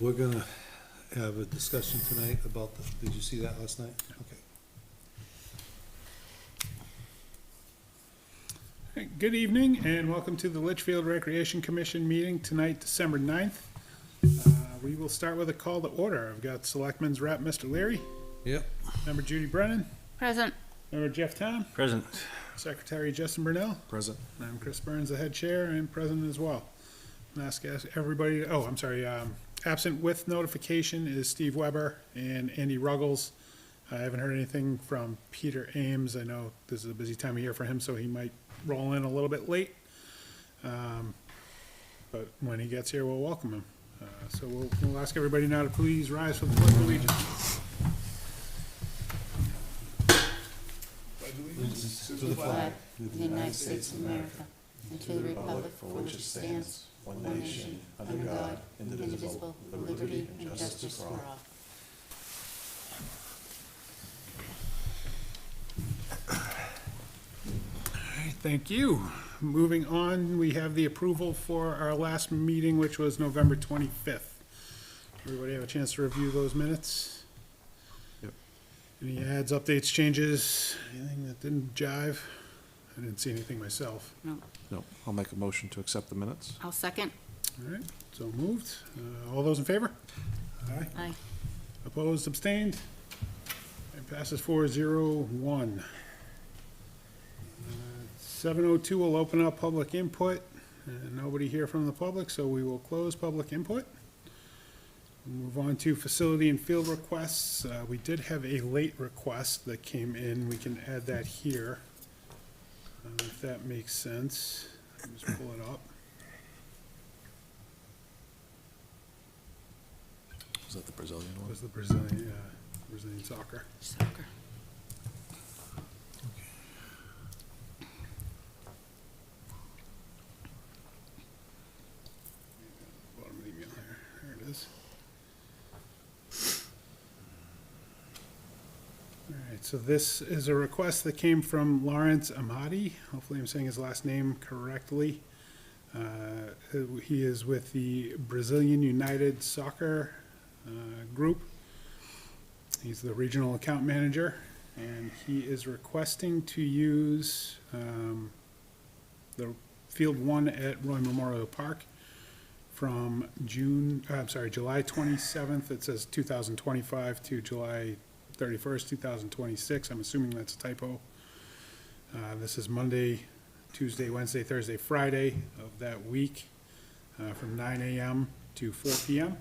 We're gonna have a discussion tonight about did you see that last night? Okay. Hey, good evening and welcome to the Litchfield Recreation Commission meeting tonight, December 9th. We will start with a call to order. I've got Selectmen's Rep, Mr. Leary, Yep. Member Judy Brennan, Present. Member Jeff Town, Present. Secretary Justin Brunel, Present. and I'm Chris Burns, the head chair and president as well. And ask everybody, absent with notification is Steve Weber and Andy Ruggles. I haven't heard anything from Peter Ames. I know this is a busy time of year for him, so he might roll in a little bit late. But when he gets here, we'll welcome him. So we'll ask everybody now to please rise for the Pledge of Allegiance. To the flag of the United States of America, and to the republic for which it stands, one nation, under God, indivisible, with liberty and justice for all. Thank you. Moving on, we have the approval for our last meeting, which was November 25th. Everybody have a chance to review those minutes? Yep. Any adds, updates, changes, anything that didn't jive? I didn't see anything myself. No, I'll make a motion to accept the minutes. I'll second. All right, so moved. All those in favor? Aye. Aye. Opposed, abstained? It passes 4-0-1. 7:02, we'll open up public input. Nobody here from the public, so we will close public input. We'll move on to facility and field requests. We did have a late request that came in. We can add that here, if that makes sense. Just pull it up. Was that the Brazilian It one? was the Brazilian soccer. Soccer. Bottom of the email here. There it is. All right, so this is a request that came from Lawrence Amati. Hopefully I'm saying his last name correctly. He is with the Brazilian United Soccer Group. He's the regional account manager, and he is requesting to use the Field 1 at Roy Memorial Park from July 27th, it says 2025, to July 31st, 2026. I'm assuming that's a typo. This is Monday, Tuesday, Wednesday, Thursday, Friday of that week, from 9 a.m. to 4 p.m.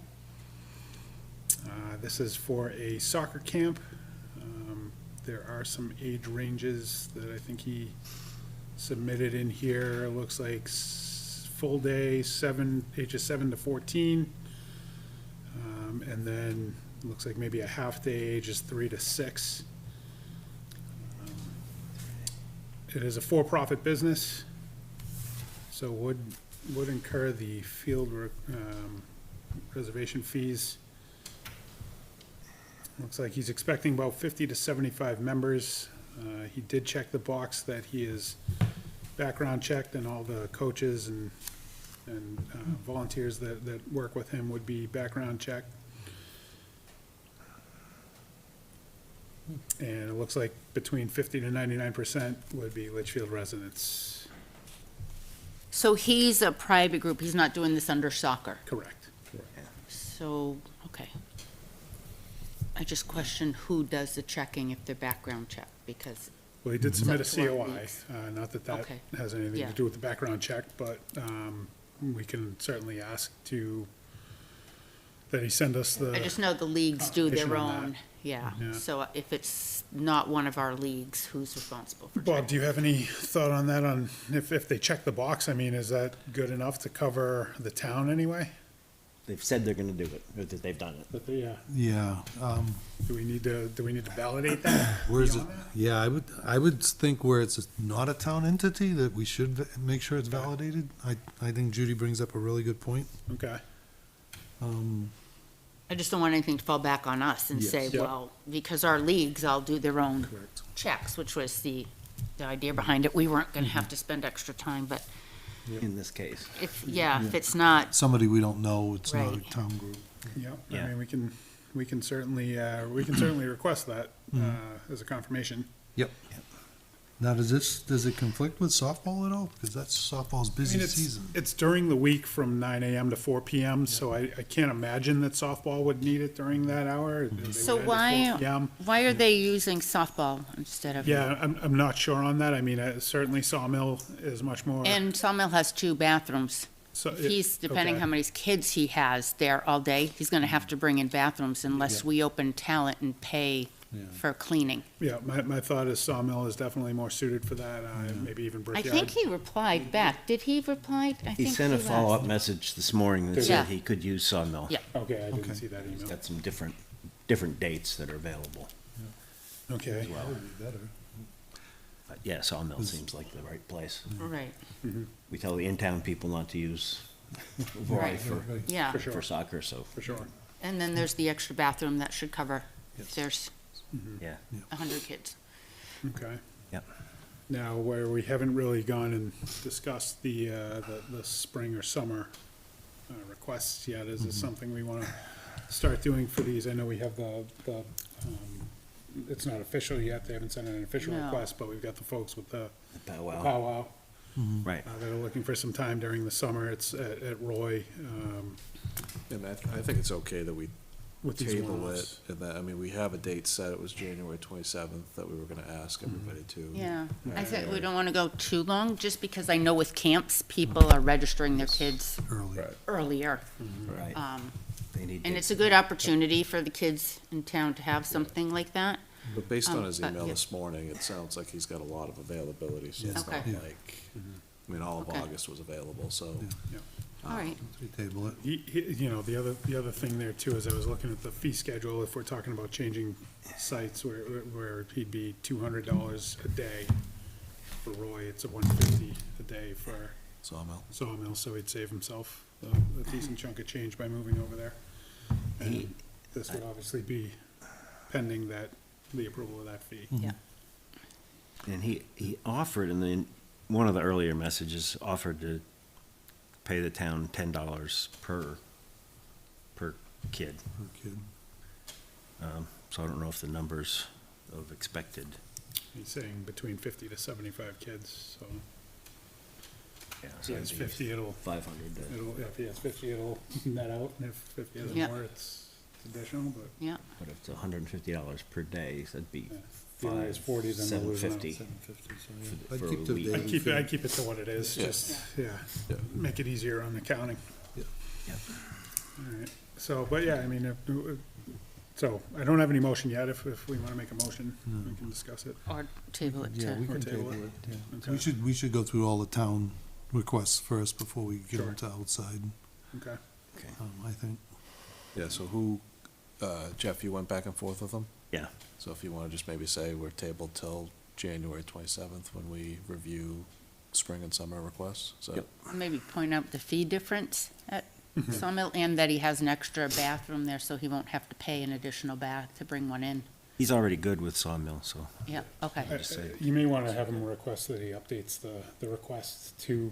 This is for a soccer camp. There are some age ranges that I think he submitted in here. It looks like full day, ages 7 to 14. And then it looks like maybe a half day, ages 3 to 6. It is a for-profit business, so would incur the field reservation fees. Looks like he's expecting about 50 to 75 members. He did check the box that he is background checked, and all the coaches and volunteers that work with him would be background checked. And it looks like between 50 to 99% would be Litchfield residents. So he's a private group, he's not doing this under soccer. Correct. So, okay. I just question who does the checking if they're background checked, because, Well, he did submit a It's up to our COI, needs. not that that Okay. has anything Yeah. to do with the background check, but we can certainly ask that he send us I the, just know the leagues do their Competition on own, yeah. Yeah. So if it's not one of our leagues, who's responsible for Bob, checking? do you have any thought on that, on if they check the box? I mean, is that good enough to cover the town anyway? They've said they're gonna do it, or that they've done it. But, yeah, Yeah, do we need to validate that? where is it? beyond that? Yeah, I would think where it's not a town entity, that we should make sure it's validated. I think Judy brings up a really good point. Okay, I just don't want anything to fall back on us and Yes. say, Yep. well, because our leagues all do their own Correct. checks, which was the idea behind it. We weren't gonna have to spend extra time, but in this case. If it's not, Somebody we don't know, it's not a Right. town group. Yep, I Yeah. mean, we can certainly request that, as a confirmation. Yep. Now, does it conflict with softball at all? Because that's softball's I busy mean, season. it's during the week from 9 AM to 4 PM, so I can't imagine that softball would need it during that hour. They would So end at 4 why, PM. why are they using softball instead of? Yeah, I'm not sure on that. I mean, certainly Sawmill is much more. And Sawmill has 2 bathrooms. so- If he's, depending okay. how many kids he has there all day, he's gonna have to bring in bathrooms unless we open talent and pay for cleaning. Yeah, my thought is Sawmill is definitely more suited for that, maybe even I Brickyard. think he replied back. Did he reply? I He think sent a was. follow-up message this morning that Did he? said Yeah. he could use Sawmill. Yeah. Okay, I didn't Okay. see that He's email. got some different dates that are available. Okay, That would be better. But yeah, Sawmill seems like the right place. Right, We tell the in-town people not to use Roy Right. for, yeah. for sure, for soccer, so, for sure. And then there's the extra bathroom that should cover if there's yeah. 100 kids. Okay. Yep. Now, where we haven't really gone and discussed the spring or summer requests yet, is this something we want to start doing for these? I know we have it's not official yet, they haven't sent in an official No. request, but we've got the folks with the Powwow, powwow. right. That are looking for some time during the summer. It's at Roy, And I think it's okay that we with these table one-offs. it, and that, I mean, we have a date set, it was January 27th that we were gonna ask everybody to. Yeah, I think we don't want to go too long, just because I know with camps, people are registering their kids Early. Right. earlier. Right. They need And dates. it's a good opportunity for the kids in town to have something like that. But based on his but, email yeah. this morning, it sounds like he's got a lot of availability, so it's Okay. not Yeah. like, I mean, all of Okay. August was available, so. All right, We table it. You know, the other thing there too is I was looking at the fee schedule, if we're talking about changing sites where he'd be $200 a day. For Roy, it's a $150 a day for Sawmill. Sawmill, so he'd save himself a decent chunk of change by moving over there. And this would obviously be pending the approval of that fee. yeah. And he offered, in one of the earlier messages, offered to pay the town $10 per kid. For a kid. So I don't know if the numbers of expected. He's saying between 50 to 75 kids, so Yeah, if he has it'd be 50, it'll, 500. if he has 50, it'll net out, and if 50 has Yeah. more, it's additional, but Yeah, But if it's $150 per day, that'd be yeah. If he only has 40, then we're losing out. 750. 750, so For- I'd for keep a the week. daily I'd fee. keep it to what it is, Yeah. just, yeah, Yeah. make it easier on accounting. Yeah. Yep. All right, so, but yeah, I mean, so, I don't have any motion yet, if we wanna make a motion, we can discuss it. or table it Yeah, we to, Or can table table it. it, yeah. Okay. We should go through all the town requests first before we get Sure. into outside, Okay, I think. Yeah, so who, Jeff, you went back and forth with them? Yeah. So if you wanna just maybe say we're tabled till January 27th when we review spring and summer requests, is that? Yep. maybe point out the fee difference at Sawmill, and that he has an extra bathroom there, so he won't have to pay an additional bath to bring one in. He's already good with Sawmill, so. Yeah, okay, Just say- You may wanna have him request that he updates the request to,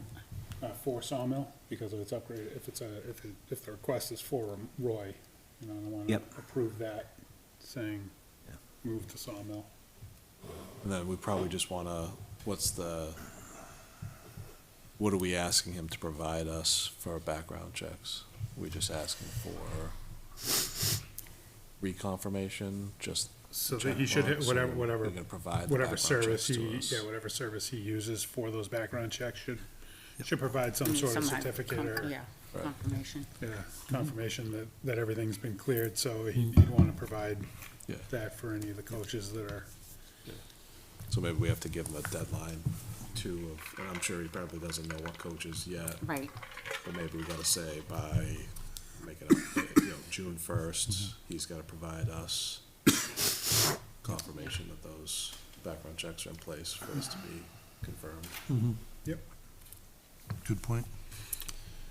for Sawmill, because if it's upgraded, if the request is for Roy, you know, I wanna Yep. approve that, saying, Yeah. move to Sawmill. And then we probably just wanna, what are we asking him to provide us for background checks? We just asking for reconfirmation, just So that he should, hit checkbox, whatever, or whatever, you're gonna provide the whatever background service checks to he, us? yeah, whatever service he uses for those background checks should provide some sort of Some certificate or, yeah, Right. confirmation. yeah, confirmation that everything's been cleared, so he'd wanna provide Yeah. that for any of the coaches that are, So maybe we have to give him a deadline too, and I'm sure he probably doesn't know what coaches yet, Right, but maybe we gotta say by, make it up, June 1st, he's gotta provide us confirmation that those background checks are in place for us to be confirmed. yep. Good point.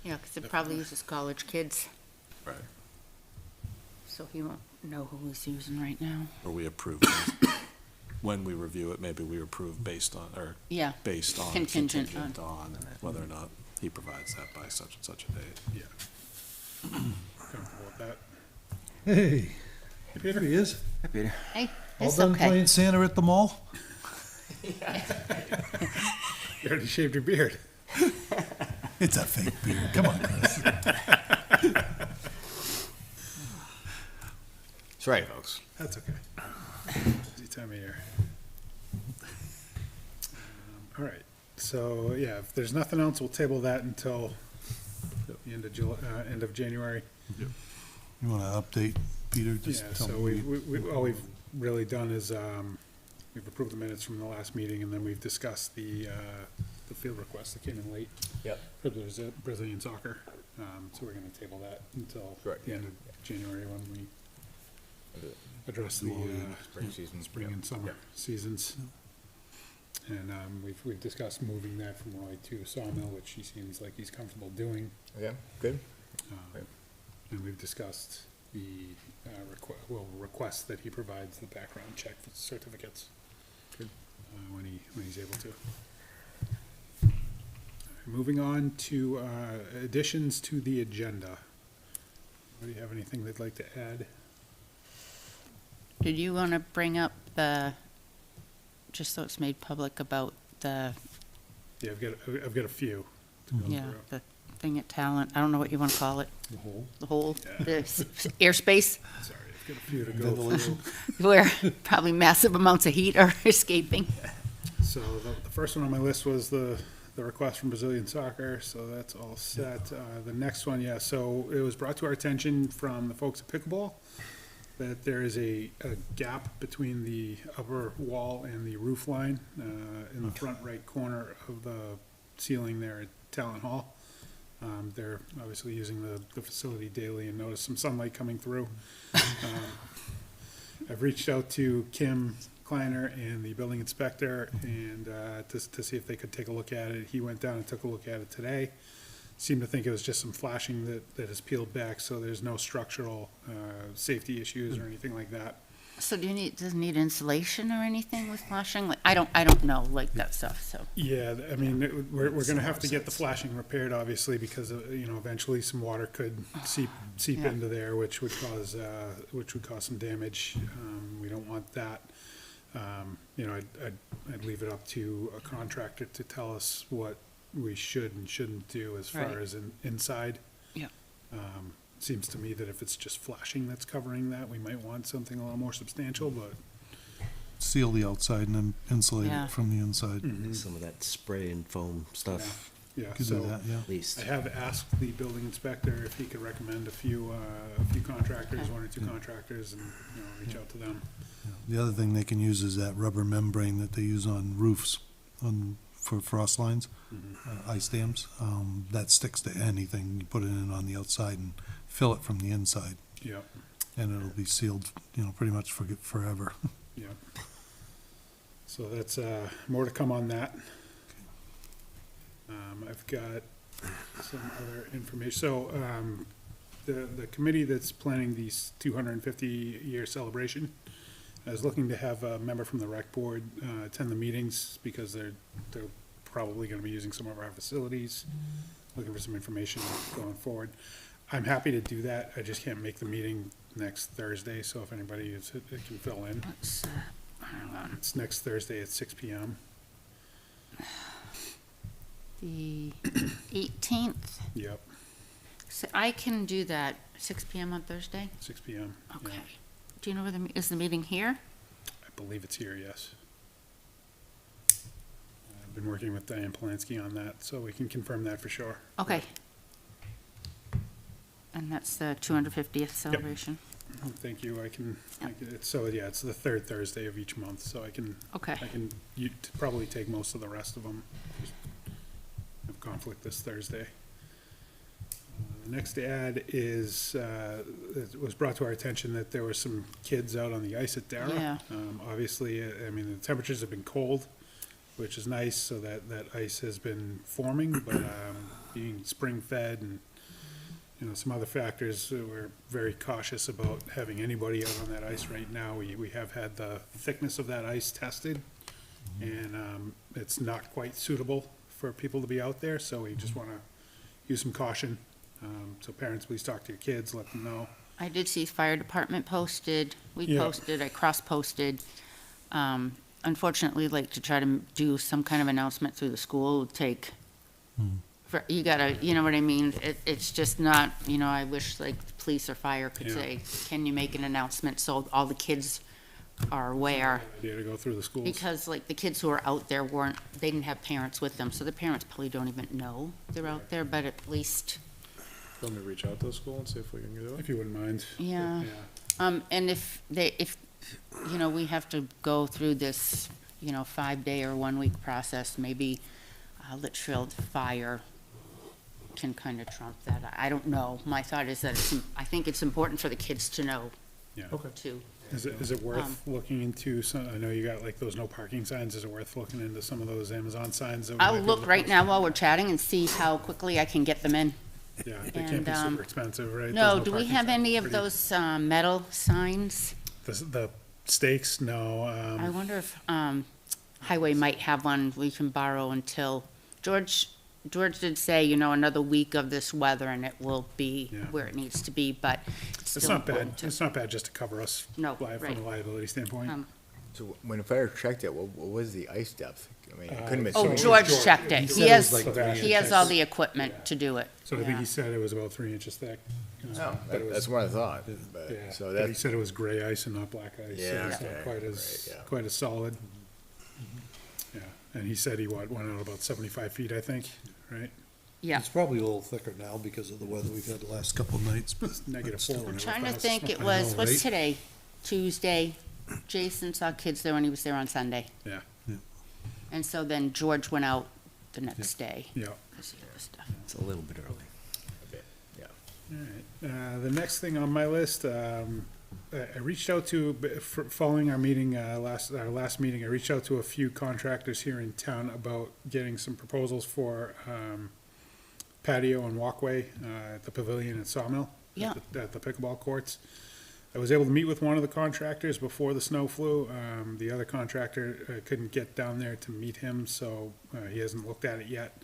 yeah, because it probably uses college kids, Right. so he won't know who he's using right now. Or we approve, when we review it, maybe we approve based on, or Yeah, based on Contingent contingent on whether or not he provides that by such and such a date. Yeah. Comfortable with that. Hey, Hey, Peter? there he is. Hi, Peter. Hey, All it's done okay. playing Santa at the mall? You already shaved your beard. It's a fake beard. Come on, Chris. That's right, folks. That's okay. Busy time of year. All right, so, yeah, if there's nothing else, we'll table that until the end of end of January. You want to update, Peter? Just Yeah, tell so me. all we've really done is, we've approved the minutes from the last meeting, and then we've discussed the field request that came in late. Yep. For the Brazilian soccer, so we're gonna table that until Correct. the end of January when we address the, Spring season. spring and summer seasons. And, we've discussed moving that from Roy to Sawmill, which he seems like he's comfortable doing. Yeah, good. Um, And we've discussed the, request that he provides the background check for certificates. Good. When he's able to. Moving on to, additions to the agenda. Do you have anything they'd like to add? Did you want to bring up just so it's made public about the, Yeah, I've got a few to go yeah, through. the thing at Talent, I don't know what you want to call it, The whole. the whole, Yeah. the airspace, Sorry, I've got a few to go through. where probably massive amounts of heat are escaping. So the first one on my list was the request from Brazilian Soccer, so that's all set. The next one, yeah, so it was brought to our attention from the folks at Pickleball that there is a gap between the upper wall and the roof line in the front right corner of the ceiling there at Talent Hall. They're obviously using the facility daily and noticed some sunlight coming through. I've reached out to Kim Kleiner and the building inspector and to see if they could take a look at it. He went down and took a look at it today. Seemed to think it was just some flashing that is peeled back, so there's no structural safety issues or anything like that. So does it need insulation or anything with flashing? Like, I don't know, like that stuff, so. Yeah, I mean, we're gonna have to get the flashing repaired, obviously, because, eventually some water could seep Yeah. into there, which would cause some damage. We don't want that. I'd leave it up to a contractor to tell us what we should and shouldn't do as far Right. as inside. Yeah. Seems to me that if it's just flashing that's covering that, we might want something a little more substantial, but. Seal the outside and then insulate Yeah. it from the inside. Some of that spray and foam stuff, Yeah, Could do so that, yeah. at least. I have asked the building inspector if he could recommend a few contractors, one or two contractors, and, reach out to them. The other thing they can use is that rubber membrane that they use on roofs for frost lines, ice dams. That sticks to anything. You put it in on the outside and fill it from the inside, Yep, and it'll be sealed, pretty much for forever. yep. So that's, more to come on that. I've got some other information. So, the committee that's planning these 250-year celebration is looking to have a member from the rec board, attend the meetings because they're probably gonna be using some of our facilities, looking for some information going forward. I'm happy to do that. I just can't make the meeting next Thursday, so if anybody can fill in. Let's, hang on. It's next Thursday at 6 PM. The 18th, Yep, so I can do that, 6 PM on Thursday? 6 PM. yeah. Okay. Do you know where is the meeting here? I believe it's here, yes. I've been working with Diane Polanski on that, so we can confirm that for sure. Okay. And that's the 250th celebration? Thank you, it's the third Thursday of each month, so I can Okay, probably take most of the rest of them. Just have conflict this Thursday. The next ad is, it was brought to our attention that there were some kids out on the ice at Dara. Yeah. Obviously, the temperatures have been cold, which is nice, so that ice has been forming, but, being spring-fed and, some other factors, we're very cautious about having anybody out on that ice right now. We have had the thickness of that ice tested, and, it's not quite suitable for people to be out there, so we just wanna use some caution. So parents, please talk to your kids, let them know. I did see fire department posted, we Yeah. posted, I cross-posted. Unfortunately, like to try to do some kind of announcement through the school would take, you gotta, you know what I mean? It's just not, I wish like police or fire could Yeah. say, can you make an announcement so all the kids are aware? Idea to go through the schools. Because like the kids who are out there they didn't have parents with them, so the parents probably don't even know they're out there, but at least, Let me reach out to the school and see if we can do it. If you wouldn't mind. yeah. And if we have to go through this, 5-day or 1-week process, maybe Litchfield Fire can kind of trump that. I don't know. My thought is that I think it's important for the kids to know Yeah. Okay. too. Is it worth looking into some, I know you got like those no parking signs, is it worth looking into some of those Amazon signs? That we I'll might be able look to right post? now while we're chatting and see how quickly I can get them in. Yeah, they can't be And, super expensive, right? No, Those do we parking have signs any are of pretty- those metal signs? The stakes, no, I wonder if Highway might have one we can borrow until, George did say, another week of this weather and it will be Yeah. where it needs to be, but it's it's still not bad, important to. it's not bad just to cover us. No, From right. a liability standpoint. So when the fire checked it, what was the ice depth? I mean, it couldn't have been. Oh, so- George checked it. said He it was has, like 3 he has all inches. the equipment to do it. So I think Yeah. he said it was about 3 inches thick. No, But it was- that's what I thought, but, Yeah, so but he that's, said it was gray ice and not black ice. so Yeah, it's not okay, quite as, great, yeah. quite as solid. Yeah, and he said he went out about 75 feet, I think, right? Yeah. It's probably a little thicker now because of the weather we've had the last couple of nights, but. Negative that's still- 4. I'm when it trying to was. think, it I was, know, what's right? today? Tuesday. Jason saw kids there when he was there on Sunday. Yeah, And so then George went out the next day. yeah. 'Cause he had the stuff. It's a little bit early. yeah. All right, the next thing on my list, I reached out to, following our meeting, our last meeting, I reached out to a few contractors here in town about getting some proposals for, patio and walkway, at the pavilion at Sawmill. Yeah. At the pickleball courts. I was able to meet with one of the contractors before the snow flew. The other contractor, couldn't get down there to meet him, so, he hasn't looked at it yet.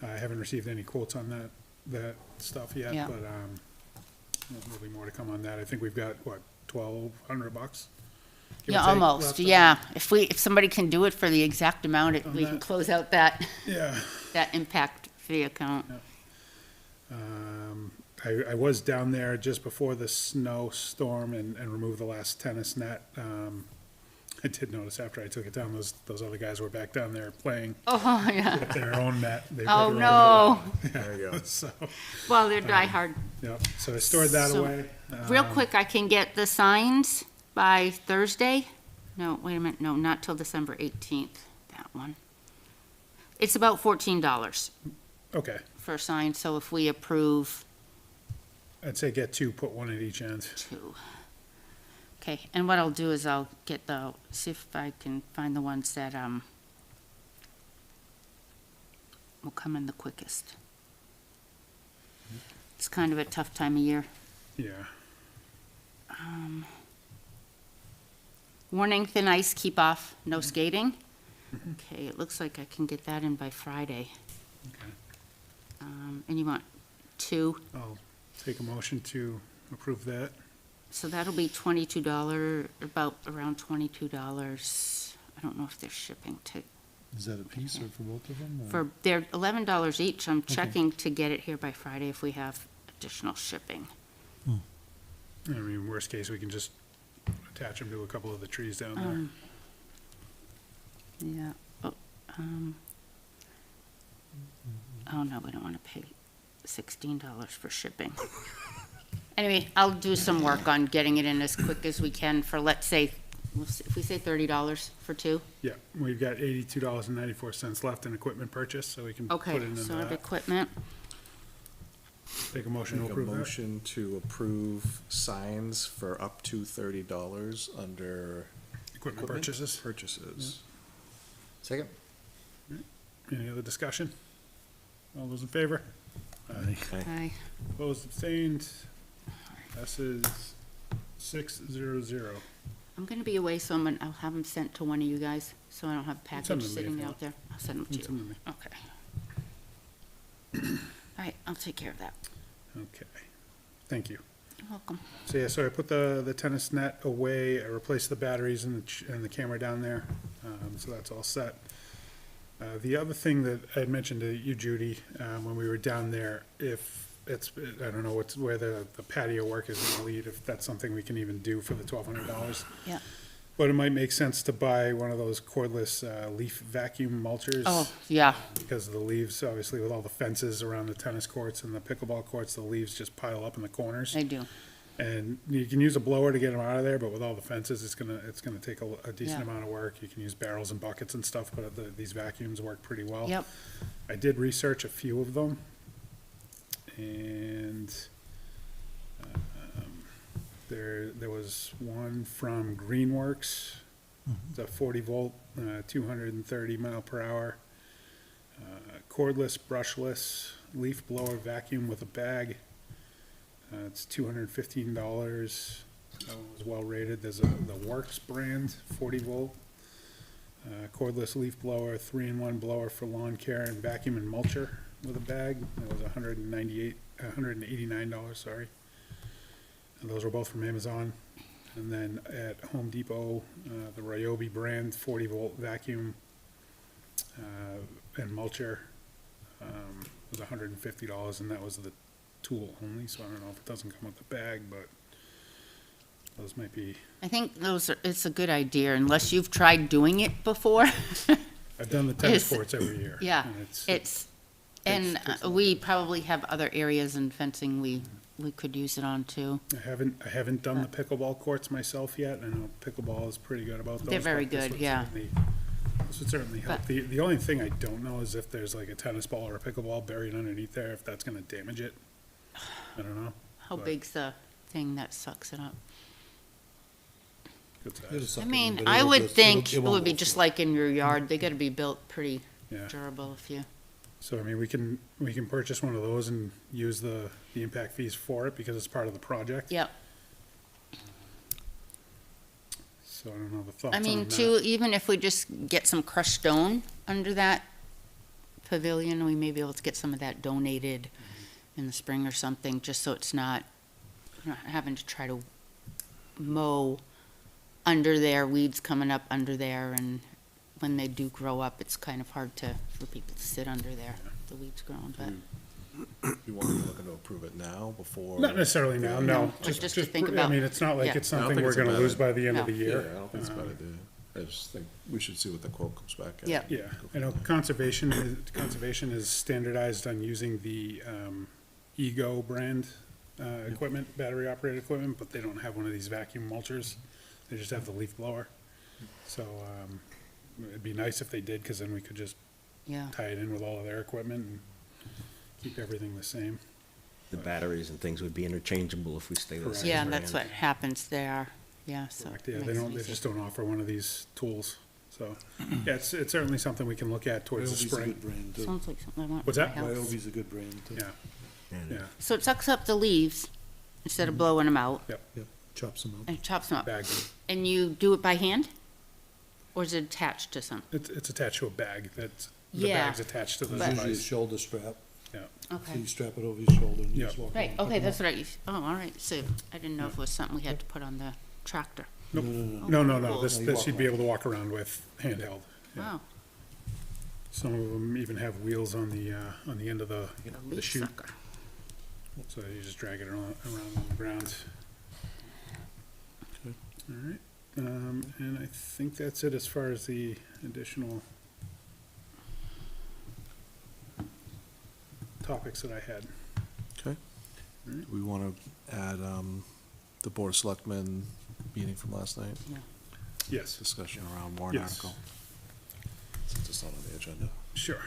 I haven't received any quotes on that stuff yet, Yeah. but, there'll be more to come on that. I think we've got, what, $1,200? Give or Yeah, take, almost, left on yeah. If somebody can do it for the exact amount, On we can that. close out that, Yeah. that impact fee account. I was down there just before the snowstorm and removed the last tennis net. I did notice after I took it down, those other guys were back down there playing Oh, yeah. their own net. They Oh, broke their own no. There you go. net. So, Well, they're diehard. yeah, so I stored that So, away. Real quick, I can get the signs by Thursday? No, wait a minute, no, not till December 18th, that one. It's about $14 Okay, for a sign, so if we approve I'd say get 2, put 1 at each end. 2. Okay, and what I'll do is I'll see if I can find the ones that, will come in the quickest. It's kind of a tough time of year. Yeah, Warning, thin ice, keep off, no skating. Okay, it looks like I can get that in by Friday. okay. And you want 2, I'll take a motion to approve that. so that'll be $22, around $22. I don't know if they're shipping to, Is that a piece or for both of them? or- for, they're $11 each. I'm checking to get it here by Friday if we have additional shipping. I mean, worst case, we can just attach them to a couple of the trees down there. Yeah, oh no, we don't wanna pay $16 for shipping. Anyway, I'll do some work on getting it in as quick as we can for, let's say, if we say $30 for 2. Yeah, we've got $82.94 left in equipment purchase, so we can put it Okay, into so I have that. equipment, Take a motion to Make a approve that. motion to approve signs for up to $30 under Equipment purchases. Purchases. Second? Any other discussion? All those in favor? I, Opposed, abstained? Passes 600. I'm gonna be away, so I'll have them sent to one of you guys, so I don't have a Send them package to me if sitting you out want. there. I'll send them to Send you. them to me. Okay. All right, I'll take care of that. Okay, thank you. You're welcome. So yeah, so I put the tennis net away, I replaced the batteries and the camera down there, so that's all set. The other thing that I had mentioned to you, Judy, when we were down there, if it's, I don't know where the patio work is gonna lead, if that's something we can even do for the $1,200. Yeah. But it might make sense to buy one of those cordless, leaf vacuum mulchers. Oh, yeah, Because the leaves, obviously with all the fences around the tennis courts and the pickleball courts, the leaves just pile up in the corners. I do. And you can use a blower to get them out of there, but with all the fences, it's gonna take a decent Yeah. amount of work. You can use barrels and buckets and stuff, but these vacuums work pretty well. Yep. I did research a few of them, and there was one from Greenworks. It's a 40-volt, 230 mile per hour, cordless, brushless, leaf blower vacuum with a bag. It's $215. That one was well rated. There's the Works brand, 40-volt, cordless leaf blower, 3-in-1 blower for lawn care and vacuum and mulcher with a bag. That was $189, sorry. And those were both from Amazon. And then at Home Depot, the Ryobi brand 40-volt vacuum and mulcher was $150, and that was the tool only. So I don't know if it doesn't come with the bag, but those might be. I think it's a good idea unless you've tried doing it before. I've done the tennis It's- courts every year. Yeah, and and it's- we probably have other areas in fencing we could use it on too. I haven't done the pickleball courts myself yet. I know pickleball is pretty good about those. They're very but this good, would yeah. This would certainly help. But- The only thing I don't know is if there's like a tennis ball or a pickleball buried underneath there, if that's gonna damage it. I don't know. How But- big's the thing that sucks it up? Good size. It'll suck I it in, mean, but I it'll would just- think it won't would be go just through. like in your yard. They gotta be built pretty Yeah. durable if you, So, I mean, we can purchase one of those and use the impact fees for it because it's part of the project. yep. So I don't know the thoughts I on mean, that. too, even if we just get some crushed stone under that pavilion, we may be able to get some of that donated in the spring or something, just so it's not having to try to mow under there, weeds coming up under there, and when they do grow up, it's kind of hard for people to sit under there, the weeds growing, but. You want to look to approve it now before? Not necessarily now, No, no. but just to think I about- mean, it's not like yeah. it's I don't something think we're it's a gonna bad lose by the end of No. the Yeah, year. I don't think it's a bad idea. I just think we should see what the quote comes back at. Yeah. Yeah, I know conservation is standardized on using the, Ego brand, equipment, battery operated equipment, but they don't have one of these vacuum mulchers. They just have the leaf blower. So, it'd be nice if they did, cause then we could just Yeah, tie it in with all of their equipment and keep everything the same. The batteries and things would be interchangeable if we stay the Correct. same yeah, that's brand. what happens there, yeah, so. Correct, it yeah, they makes it don't, they easy. just don't offer one of these tools, so, yeah, it's certainly something we can look at towards the Ryobi's a spring. good brand, too. Sounds like something I want What's for my that? house. Ryobi's a good brand, too. Yeah, And yeah, So it sucks up the leaves instead of blowing them out Yep, chops them out. and chops them up. bag, And you do it by hand? Or is it attached to something? it's attached to a bag, the Yeah, bag's attached to the but- Usually a device, should strap, yeah. so Okay. you strap it over your shoulder and you Yeah. just walk Right, around. okay, Pick 'em that's up. what all right, so I didn't know if it was something we had to put on the tractor. Nope. No. No, Cool. this You walk you'd be able to walk around with handheld. Yeah. Wow, Some of them even have wheels on the end of the leaf chute, sucker. so you just drag it around on the ground. Okay. All right, and I think that's it as far as the additional topics that I had. Okay. Alright. We want to add, the Board of Selectmen meeting from last night, Yes, discussion around warrant Yes. article. Since it's not on the agenda. sure.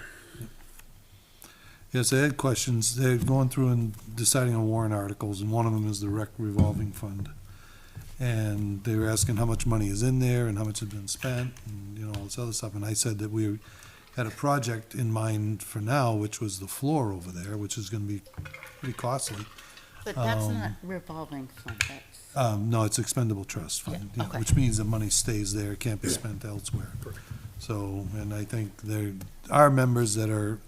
Yes, they had questions. They're going through and deciding on warrant articles, and one of them is the rec revolving fund. And they were asking how much money is in there and how much has been spent, and, you know, all this other stuff. And I said that we had a project in mind for now, which was the floor over there, which is gonna be pretty costly. But that's not revolving fund, that's, No, it's expendable trust fund, Yeah, yeah, okay. which means the money stays there, it can't be spent elsewhere. So, and I think there are members that are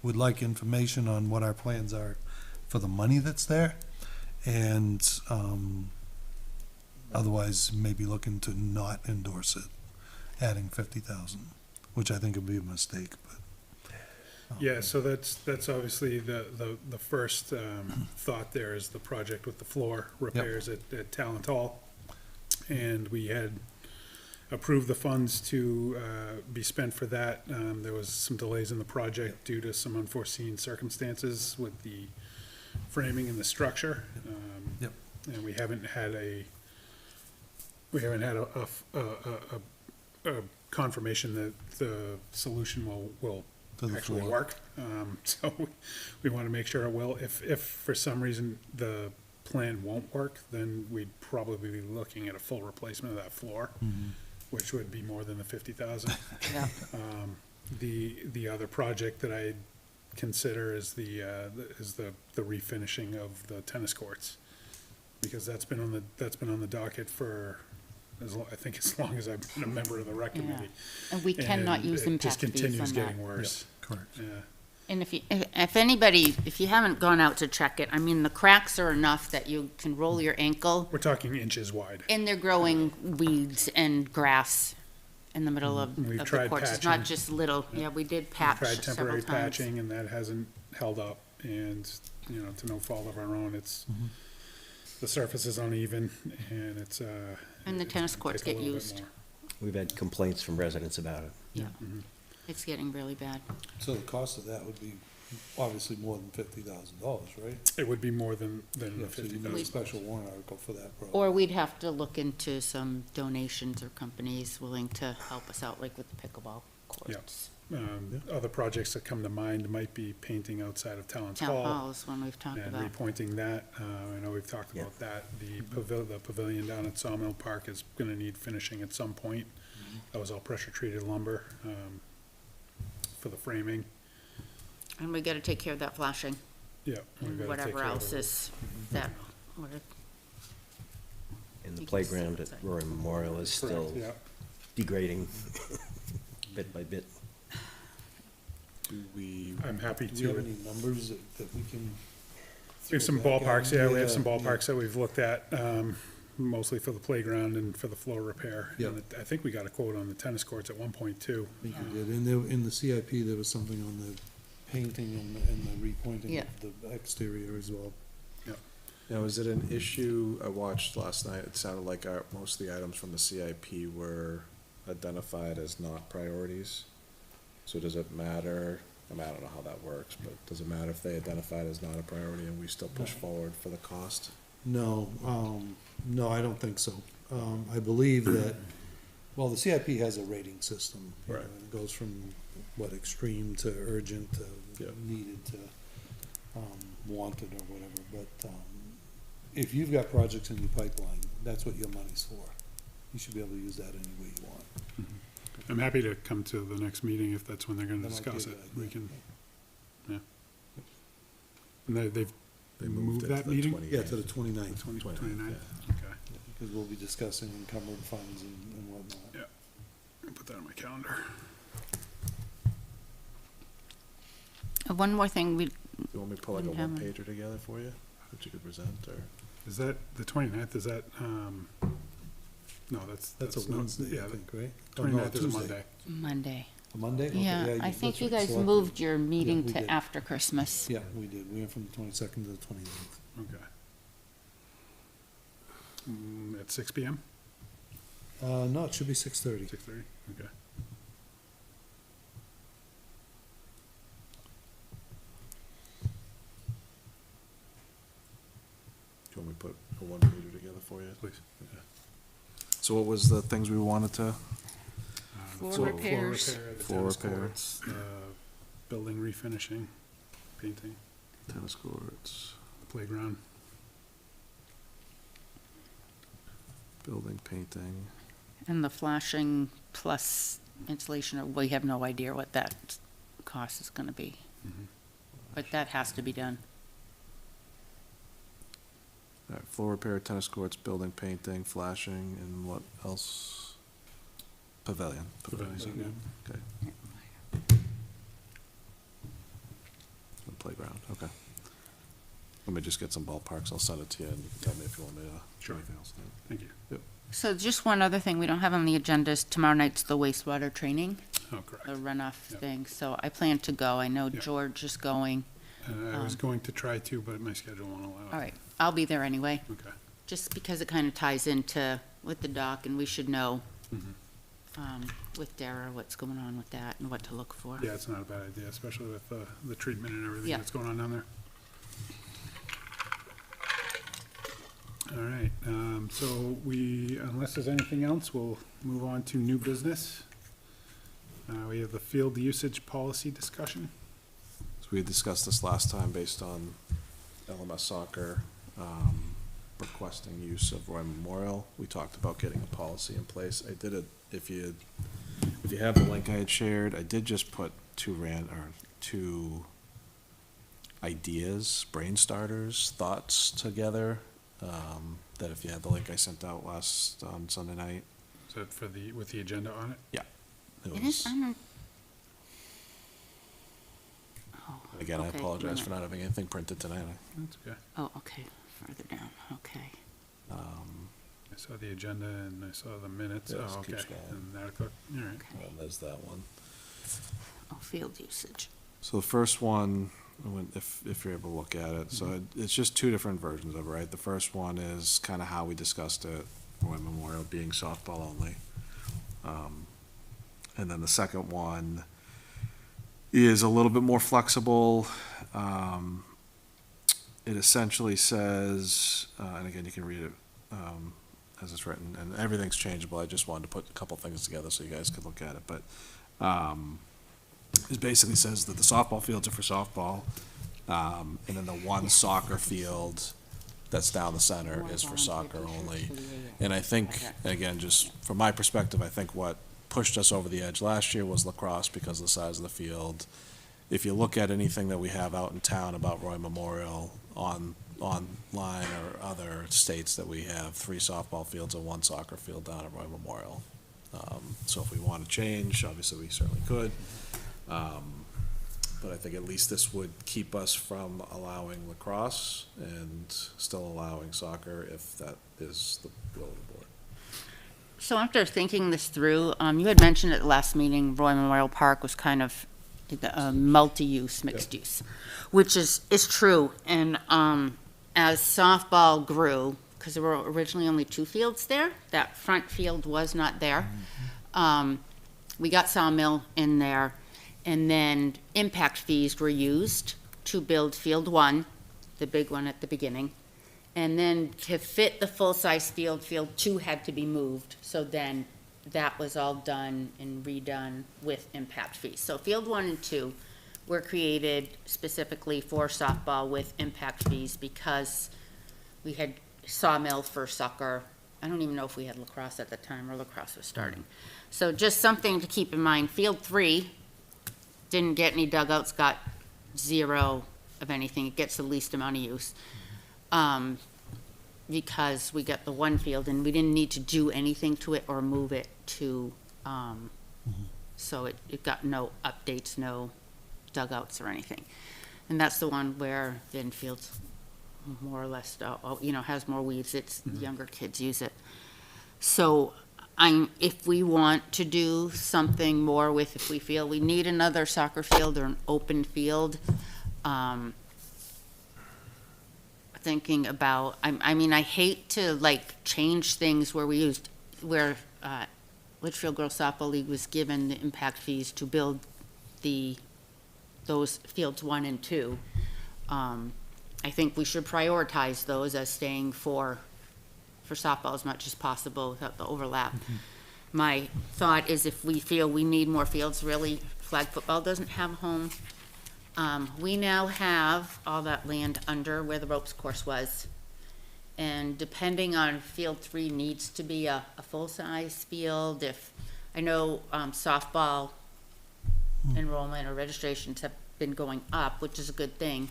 would like information on what our plans are for the money that's there. And, otherwise, maybe looking to not endorse it, adding 50,000, which I think would be a mistake, but. Yeah, so that's obviously the first thought there is the project with the floor repairs at Talent Hall. And we had approved the funds to be spent for that. There was some delays in the project due to some unforeseen circumstances with the framing and the structure. Yep. And we haven't had a confirmation that the solution will To the actually floor. work. So we want to make sure it will. If for some reason the plan won't work, then we'd probably be looking at a full replacement of that floor, which would be more than the 50,000. Yeah. The other project that I consider is the refinishing of the tennis courts, because that's been on the docket for I think as long as I've been a member of the rec Yeah. committee. And we cannot use And it just impact fees continues on that. getting worse. Correct. Yeah. And if anybody, if you haven't gone out to check it, I mean, the cracks are enough that you can roll your ankle, We're talking inches wide. and they're growing weeds and grass in the middle of We've the tried courts. It's patching. not just little, yeah, we did We patch tried several temporary times. patching, and that hasn't held up, and, to no fault of our own, it's, the surface is uneven, and it's, And the tennis courts take a get little bit used. more. We've had complaints from residents about it. Yeah, it's getting really bad. So the cost of that would be obviously more than $50,000, right? It would be more than the Yeah, so you need a 50,000. special warrant article for that, probably. Or we'd have to look into some donations or companies willing to help us out, like with the pickleball courts. Other projects that come to mind might be painting outside of Talent Town Hall. Hall is one we've talked And about. repointing that, I know we've talked Yeah. about that. The pavilion down at Sawmill Park is gonna need finishing at some point. That was all pressure-treated lumber, for the framing. And we gotta take care of that flashing Yeah. we've and gotta take whatever care of else the- is that, what it- And the You can playground see at what's Roy Memorial is still Correct, yeah. degrading bit by bit. Do we, I'm happy Do we have to. any numbers that we can? We have some throw back ballparks, at 'em? yeah, we have some Yeah. ballparks that we've looked at, mostly for the playground and for the floor repair. Yeah. And I think we got a quote on the tennis courts at 1.2. I think we did, and there, in the CIP, there was something on the painting and the repointing Yeah. of the exterior as well. now, is it an issue, I watched last night, it sounded like most of the items from the CIP were identified as not priorities. So does it matter, I mean, I don't know how that works, but does it matter if they identify it as not a priority and we still push forward for the cost? No, no, I don't think so. I believe that, well, the CIP has a rating system. you know, Right. and it goes from, extreme to urgent to Yeah. needed to, wanted or whatever, but, if you've got projects in your pipeline, that's what your money's for. You should be able to use that any way you want. I'm happy to come to the next meeting if that's when they're gonna That might be discuss a it. good We idea. can, yeah. And they've They moved it that to the meeting? 28th. Yeah, to the 29th, 29th, yeah. okay. because we'll be discussing encumbered funds and whatnot. I'll put that on my calendar. One more thing, we, You want me to pull like a Didn't have one one. pager together for you, that you could present, or? Is that, the 29th, is that, no, That's a not- Wednesday, yeah, I think, right? Oh, no, 29th is a Tuesday. Monday. Monday. A Monday? Okay, Yeah, I that's think you right. guys Select- moved your meeting we to did. after Christmas. Yeah, we did. We went from the 22nd to the 29th. Okay. At 6 PM? No, it should be 6:30. 6:30, okay. Do you want me to put a one pager together for you? Please. So what was the things we wanted to? Floor Floor repairs. repair, the Floor tennis repair. courts, building refinishing, painting, Tennis courts, playground. building painting. And the flashing plus installation, we have no idea what that cost is gonna be. Mhm. But that has to be done. All right, floor repair, tennis courts, building painting, flashing, and what else? Pavilion. Pavilion, Okay. playground, okay. Let me just get some ballparks, I'll send it to you and tell me if you want me to, Sure. anything else. Thank you. So just one other thing we don't have on the agenda is tomorrow night's the wastewater training, Oh, correct. the runoff Yep. thing. So I plan to go. I know Yeah. George is going. And I was going to try to, but my schedule won't allow it. All right, I'll be there anyway, Okay. just because it kind of ties into with the dock, and we should know Mhm. with Dara what's going on with that and what to look for. Yeah, it's not a bad idea, especially with the treatment and everything Yeah. that's going on down there. All right, so unless there's anything else, we'll move on to new business. We have the field usage policy discussion. So we had discussed this last time based on LMS soccer, requesting use of Roy Memorial. We talked about getting a policy in place. I did it, if you have the link I had shared, I did just put two ideas, brain starters, thoughts together, that if you had the link I sent out on Sunday night, Is that with the agenda on it? it It was, is, I'm. Oh, again, I okay, apologize for minute. not having anything printed tonight. That's okay. Oh, okay, further down, okay. I saw the agenda and I saw the minutes. Yeah, Oh, just okay. keeps going. And that, all right. And there's that one. Oh, field usage. So the first one, if you're able to look at it, so it's just two different versions of it, right? The first one is kind of how we discussed it, Roy Memorial being softball only. And then the second one is a little bit more flexible. It essentially says, and again, you can read it as it's written, and everything's changeable. I just wanted to put a couple things together so you guys could look at it, but it basically says that the softball fields are for softball, and then the one soccer field that's down the center is for soccer only. And I think, again, just from my perspective, I think what pushed us over the edge last year was lacrosse because of the size of the field. If you look at anything that we have out in town about Roy Memorial online or other states, that we have 3 softball fields and 1 soccer field down at Roy Memorial. So if we want to change, obviously we certainly could. But I think at least this would keep us from allowing lacrosse and still allowing soccer if that is the will of the board. So after thinking this through, you had mentioned at the last meeting, Roy Memorial Park was kind of multi-use, mixed use, which is true. And as softball grew, because there were originally only 2 fields there, that front field was not there. We got Sawmill in there, and then impact fees were used to build Field 1, the big one at the beginning. And then to fit the full-size field, Field 2 had to be moved. So then that was all done and redone with impact fees. So Field 1 and 2 were created specifically for softball with impact fees because we had Sawmill for soccer. I don't even know if we had lacrosse at the time or lacrosse was starting. So just something to keep in mind. Field 3 didn't get any dugouts, got 0 of anything. It gets the least amount of use. Because we got the one field and we didn't need to do anything to it or move it to, so it got no updates, no dugouts or anything. And that's the one where the infield's more or less, has more weeds. It's younger kids use it. So if we want to do something more with, if we feel we need another soccer field or an open field, thinking about, I hate to change things where Litchfield Girls Softball League was given the impact fees to build those fields 1 and 2. I think we should prioritize those as staying for softball as much as possible without the overlap. My thought is if we feel we need more fields, really, flag football doesn't have a home. We now have all that land under where the ropes course was. And depending on Field 3 needs to be a full-size field. I know softball enrollment or registrations have been going up, which is a good thing.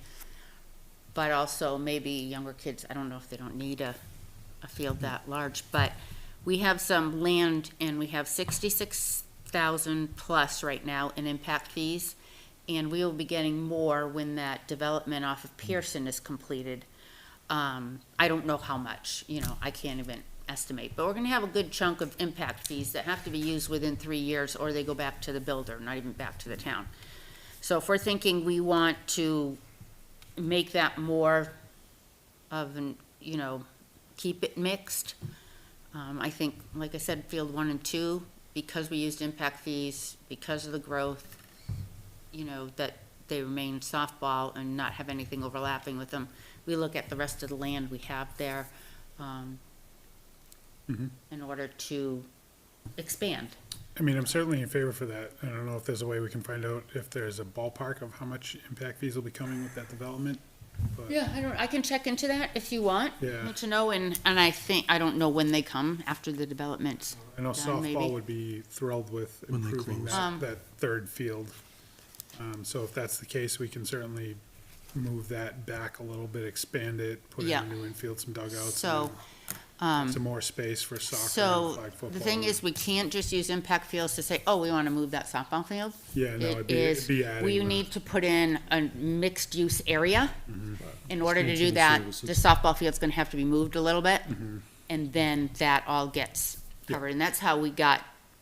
But also maybe younger kids, I don't know if they don't need a field that large. But we have some land and we have 66,000 plus right now in impact fees. and we will be getting more when that development off of Pearson is completed. I don't know how much, I can't even estimate, but we're gonna have a good chunk of impact fees that have to be used within 3 years, or they go back to the builder, not even back to the town. So if we're thinking we want to make that more of an, keep it mixed, I think, like I said, Field 1 and 2, because we used impact fees, because of the growth, that they remain softball and not have anything overlapping with them. We look at the rest of the land we have there, in order to expand. I mean, I'm certainly in favor for that. I don't know if there's a way we can find out if there's a ballpark of how much impact fees will be coming with that development. But Yeah, I can check into that if you want. Yeah. To know, and I don't know when they come after the development's I know done, maybe. softball would be thrilled with When they improving close. that third field. So if that's the case, we can certainly move that back a little bit, expand it, put in Yeah. a new infield, some dugouts. So, Some more space for soccer and So, flag football. the thing is, we can't just use impact fields to say, oh, we want to move that softball field. Yeah, no, It it'd is, be adding. we the- need to put in a mixed-use area. In order to do Expansion of that, services. the softball field's gonna have to be moved a little bit, and then that all gets Yeah. covered. And that's how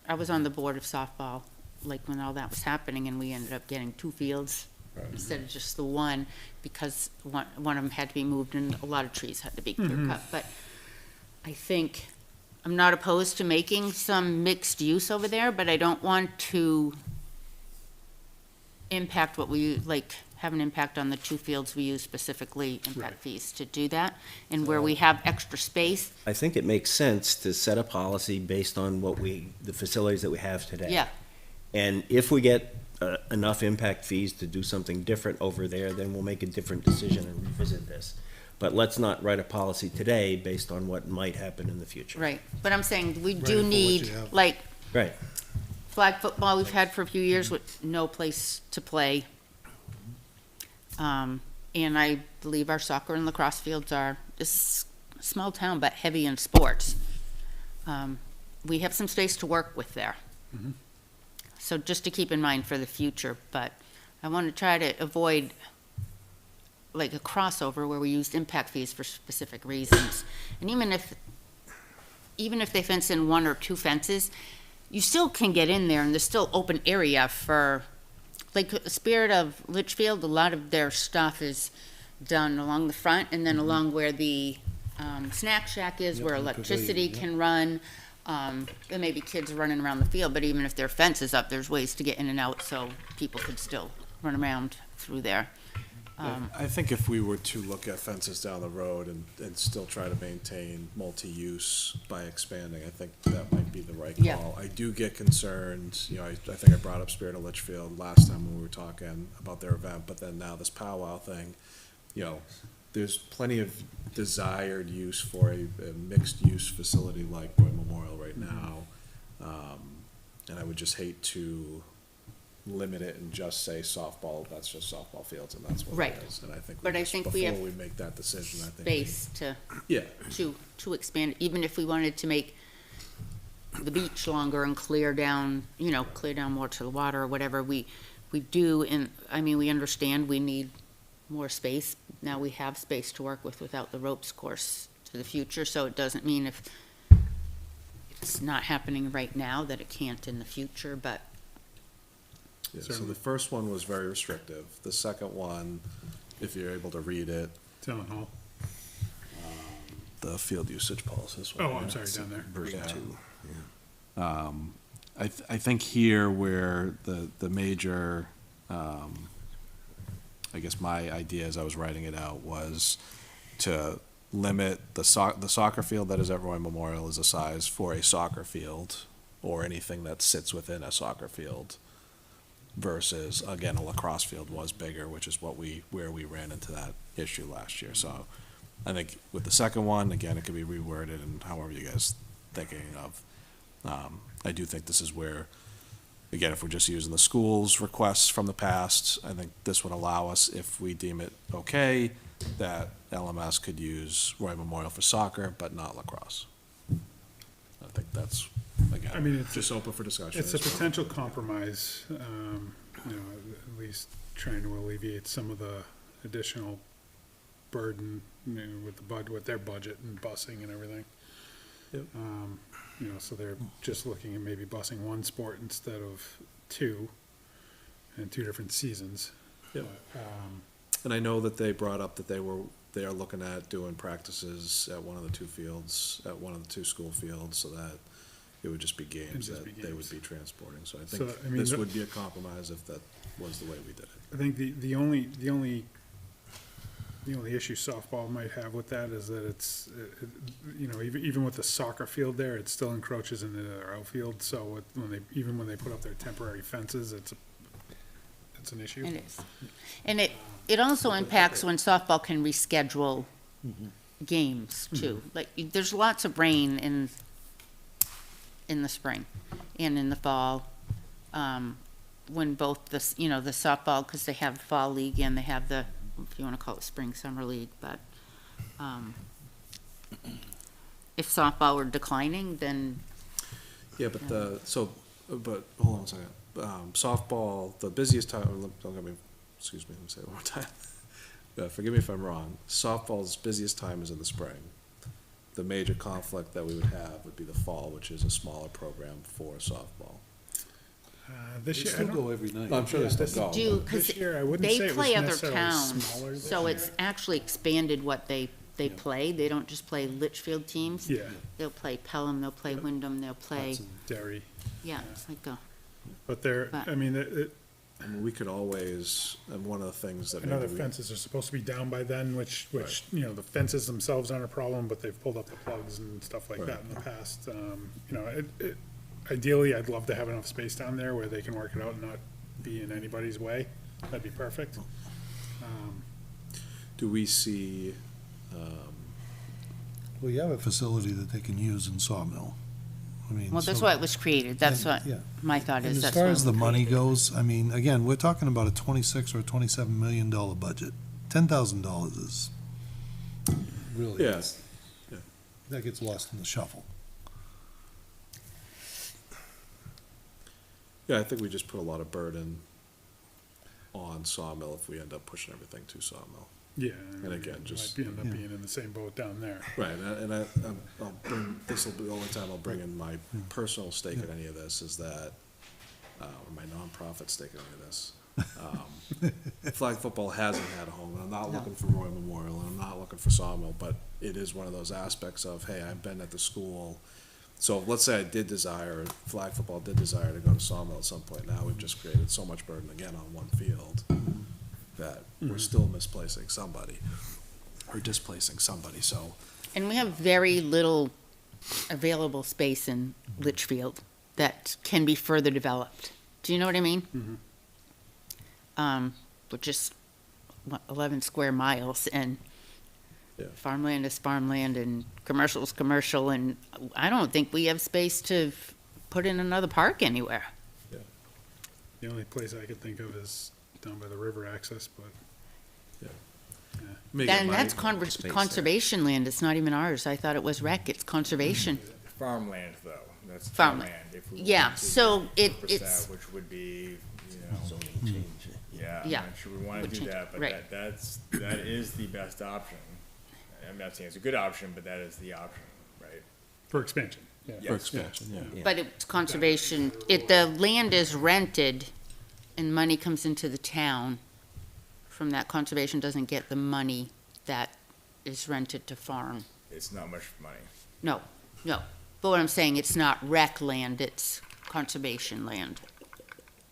I was on the board of softball, like when all that was happening, and we ended up getting 2 fields instead of just the one, because one of them had to be moved and a lot of trees had to be clear cut. But I think, I'm not opposed to making some mixed use over there, but I don't want to impact what we, have an impact on the 2 fields we use specifically, Right. impact fees to do that. And where we have extra space, I think it makes sense to set a policy based on the facilities that we have today. yeah, And if we get enough impact fees to do something different over there, then we'll make a different decision and revisit this. But let's not write a policy today based on what might happen in the future. right. But I'm saying, we Right, do for what need, you have. Right. flag football we've had for a few years with no place to play. And I believe our soccer and lacrosse fields are, this is a small town, but heavy in sports. We have some space to work with there. So just to keep in mind for the future, but I want to try to avoid a crossover where we used impact fees for specific reasons. And even if they fence in 1 or 2 fences, you still can get in there and there's still open area for, Spirit of Litchfield, a lot of their stuff is done along the front and then along where the snack shack is, Yep, where the electricity pavilion, can run. There may be kids running around the field, but even if their fence is up, there's ways to get in and out so people could still run around through there. I think if we were to look at fences down the road and still try to maintain multi-use by expanding, I think that might be the right Yeah. call. I do get concerned, I think I brought up Spirit of Litchfield last time when we were talking about their event, but then now this powwow thing, there's plenty of desired use for a mixed-use facility like Roy Memorial right now. And I would just hate to limit it and just say softball, that's just softball fields and that's what Right. it is. And I think But I think we have before we make that decision, I think. we- Space to Yeah, to expand, even if we wanted to make the beach longer and clear down more to the water or whatever, we do, and, we understand we need more space. Now we have space to work with without the ropes course to the future, so it doesn't mean if it's not happening right now that it can't in the future, but yeah, so Certainly. the first one was very restrictive. The second one, if you're able to read it, Town hall. the field usage policies. Oh, I'm sorry, down there. Version Yeah. 2. I think here where the major, I guess my idea as I was writing it out was to limit the soccer field that is at Roy Memorial is a size for a soccer field or anything that sits within a soccer field versus, again, a lacrosse field was bigger, which is where we ran into that issue last year. So I think with the second one, again, it could be reworded and however you guys thinking of. I do think this is where, again, if we're just using the school's requests from the past, I think this would allow us, if we deem it okay, that LMS could use Roy Memorial for soccer, but not lacrosse. I think that's, I mean, again, just open for discussion. It's a potential compromise, at least trying to alleviate some of the additional burden, with with their budget and busing and everything. Yep. So they're just looking at maybe busing one sport instead of two, and 2 different seasons. Yep. But, And I know that they brought up that they are looking at doing practices at one of the 2 fields, at one of the 2 school fields, so that it would just be games just that be they would games. be transporting. So I So, think I mean, this the- would be a compromise if that was the way we did it. I think the only issue softball might have with that is that it's, even with the soccer field there, it still encroaches into their outfield, so even when they put up their temporary fences, it's an issue. It is. And it also impacts when softball can reschedule games too. Like, there's lots of rain in the spring and in the fall. When both the softball, because they have fall league and they have the, if you want to call it spring, summer league, but, if softball were declining, then, Yeah, but but hold on a second. Softball, the busiest time, let me say it one more time. Forgive me if I'm wrong. Softball's busiest time is in the spring. The major conflict that we would have would be the fall, which is a smaller program for softball. This They year, I still don't, go every night. I'm sure they still go. do, because this year, I wouldn't they say it was play other necessarily towns, smaller this so year. it's actually expanded what they play. They don't just play Litchfield teams. Yeah, They'll play Pelham, they'll play Wyndham, they'll play, Hudson. Derry, yeah, it's like a, but they're, But- I mean, I mean, we could always, and one of the things that I know the maybe we, fences are supposed to be down by then, which, the fences themselves aren't a problem, but they've pulled up the plugs and stuff like that in the past. Ideally, I'd love to have enough space down there where they can work it out and not be in anybody's way. That'd be perfect. do we see, Well, you have a facility that they can use in Sawmill. I mean, well, that's so- why it was created. That's and- what yeah. my thought And is. as That's far why as it the was money created. goes, I mean, again, we're talking about a $26 or $27 million budget. $10,000 is really, yeah, that gets lost in the shuffle. yeah, I think we just put a lot of burden on Sawmill if we end up pushing everything to Sawmill. Yeah. And again, just- Might end up Yeah. being in the same boat down there. Right, I'll bring, this'll be the only time I'll bring in my personal stake in any of this is that, or my nonprofit stake in any of this. Flag football hasn't had a home, and I'm not looking for Roy Memorial, and I'm not looking for Sawmill, but it is one of those aspects of, hey, I've been at the school. So let's say flag football did desire to go to Sawmill at some point, now we've just created so much burden again on one field that we're still misplacing somebody, or displacing somebody, so. And we have very little available space in Litchfield that can be further developed. Do you know what I mean? We're just 11 square miles, and Yeah. farmland is farmland, and commercial is commercial, and I don't think we have space to put in another park anywhere. The only place I could think of is down by the river access, but And that's space there. conservation land. It's not even ours. I thought it was rec. It's conservation. Farmland, though, that's Farmland. farmland. If we Yeah, wanted to so purpose it's- that, which would be, Zoning change. yeah, I'm Yeah. not sure we wanna Would do change- that, but right. that is the best option. I'm not saying it's a good option, but that is the option, right? for expansion, yeah. Yes. For expansion, yeah. Yeah. But it's conservation. The land is rented and money comes into the town from that. Conservation doesn't get the money that is rented to farm. It's not much money. No. But what I'm saying, it's not rec land, it's conservation land.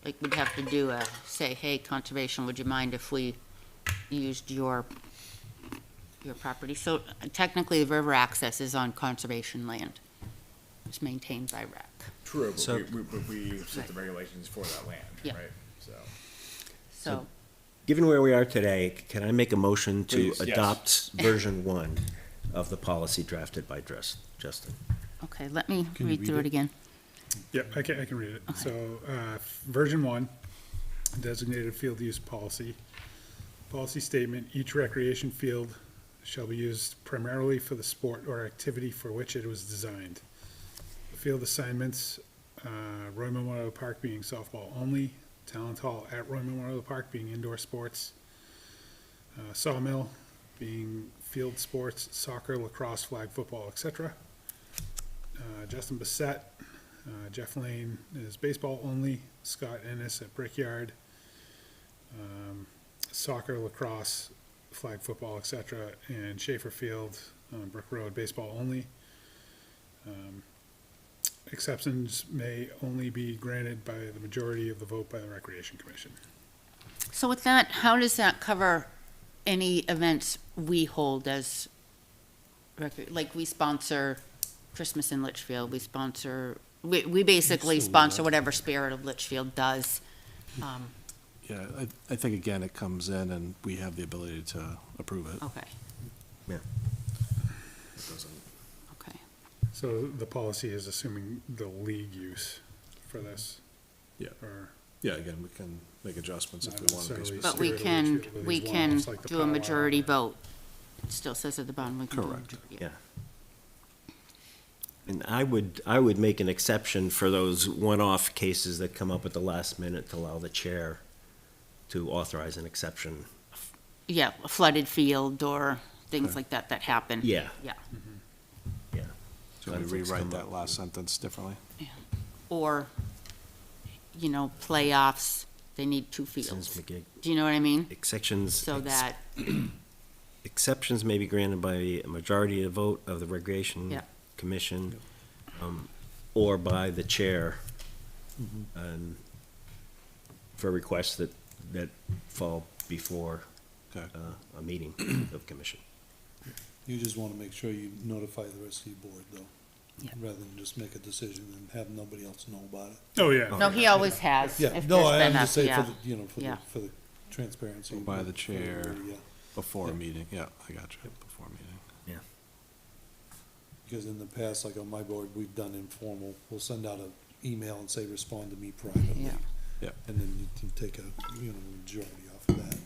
Like, we'd have to say, hey, conservation, would you mind if we used your property? So technically, the river access is on conservation land. It's maintained by rec. True, So- but we set the regulations for that land, Yeah. right? So, So, Given where we are today, can I make a motion to Please, yes. adopt version 1 of the policy drafted by Justin? okay, let me Can you read read through it? it again. Yep, I can read it. So, version 1, designated field use policy. Policy statement, each recreation field shall be used primarily for the sport or activity for which it was designed. Field assignments, Roy Memorial Park being softball only, Talent Hall at Roy Memorial Park being indoor sports. Sawmill being field sports, soccer, lacrosse, flag football, etc. Justin Bissett, Jeff Lane is baseball only, Scott Ennis at Brickyard, soccer, lacrosse, flag football, etc., and Schaefer Field, Brook Road, baseball only. Exceptions may only be granted by the majority of the vote by the Recreation Commission. So with that, how does that cover any events we hold as, like we sponsor Christmas in Litchfield, we sponsor, we basically So, sponsor whatever Spirit of Litchfield does. Yeah, I think again, it comes in and we have the ability to approve it. Okay, It doesn't, okay. So the policy is assuming the league use for this? Yeah. Or yeah, again, we can make adjustments if not we want to be necessarily But specific. we Spirit of can, Litchfield with we these can one-offs like the do a powwow. majority vote. It still says at the bottom, we can do a Correct. majority. Yeah. And I would make an exception for those one-off cases that come up at the last minute to allow the chair to authorize an exception. Yeah, a flooded field or things like that that happen. Yeah. Yeah, Yeah. So we Conflicts rewrite come that up. last sentence differently? or, you know, playoffs, they need two Since fields. McGee- Do you know what I mean? Exceptions. So that, Exceptions may be granted by a majority of vote of the Recreation Yeah. Commission, or by the chair, and for requests that fall before Okay. a meeting of commission. You just want to make sure you notify the rest of your board, though. Yeah. Rather than just make a decision and have nobody else know about it. Oh, yeah. no, he always has. Yeah, if no, there's I'm been just a- saying yeah. for the, you know, Yeah. for the transparency. By the chair. Yeah, Before a Yeah. meeting, yeah, I got you, before a meeting. because in the past, like on my board, we've done informal, we'll send out an email and say, respond to me privately. Yeah. Yeah. And then you can take a, you know, majority off of that.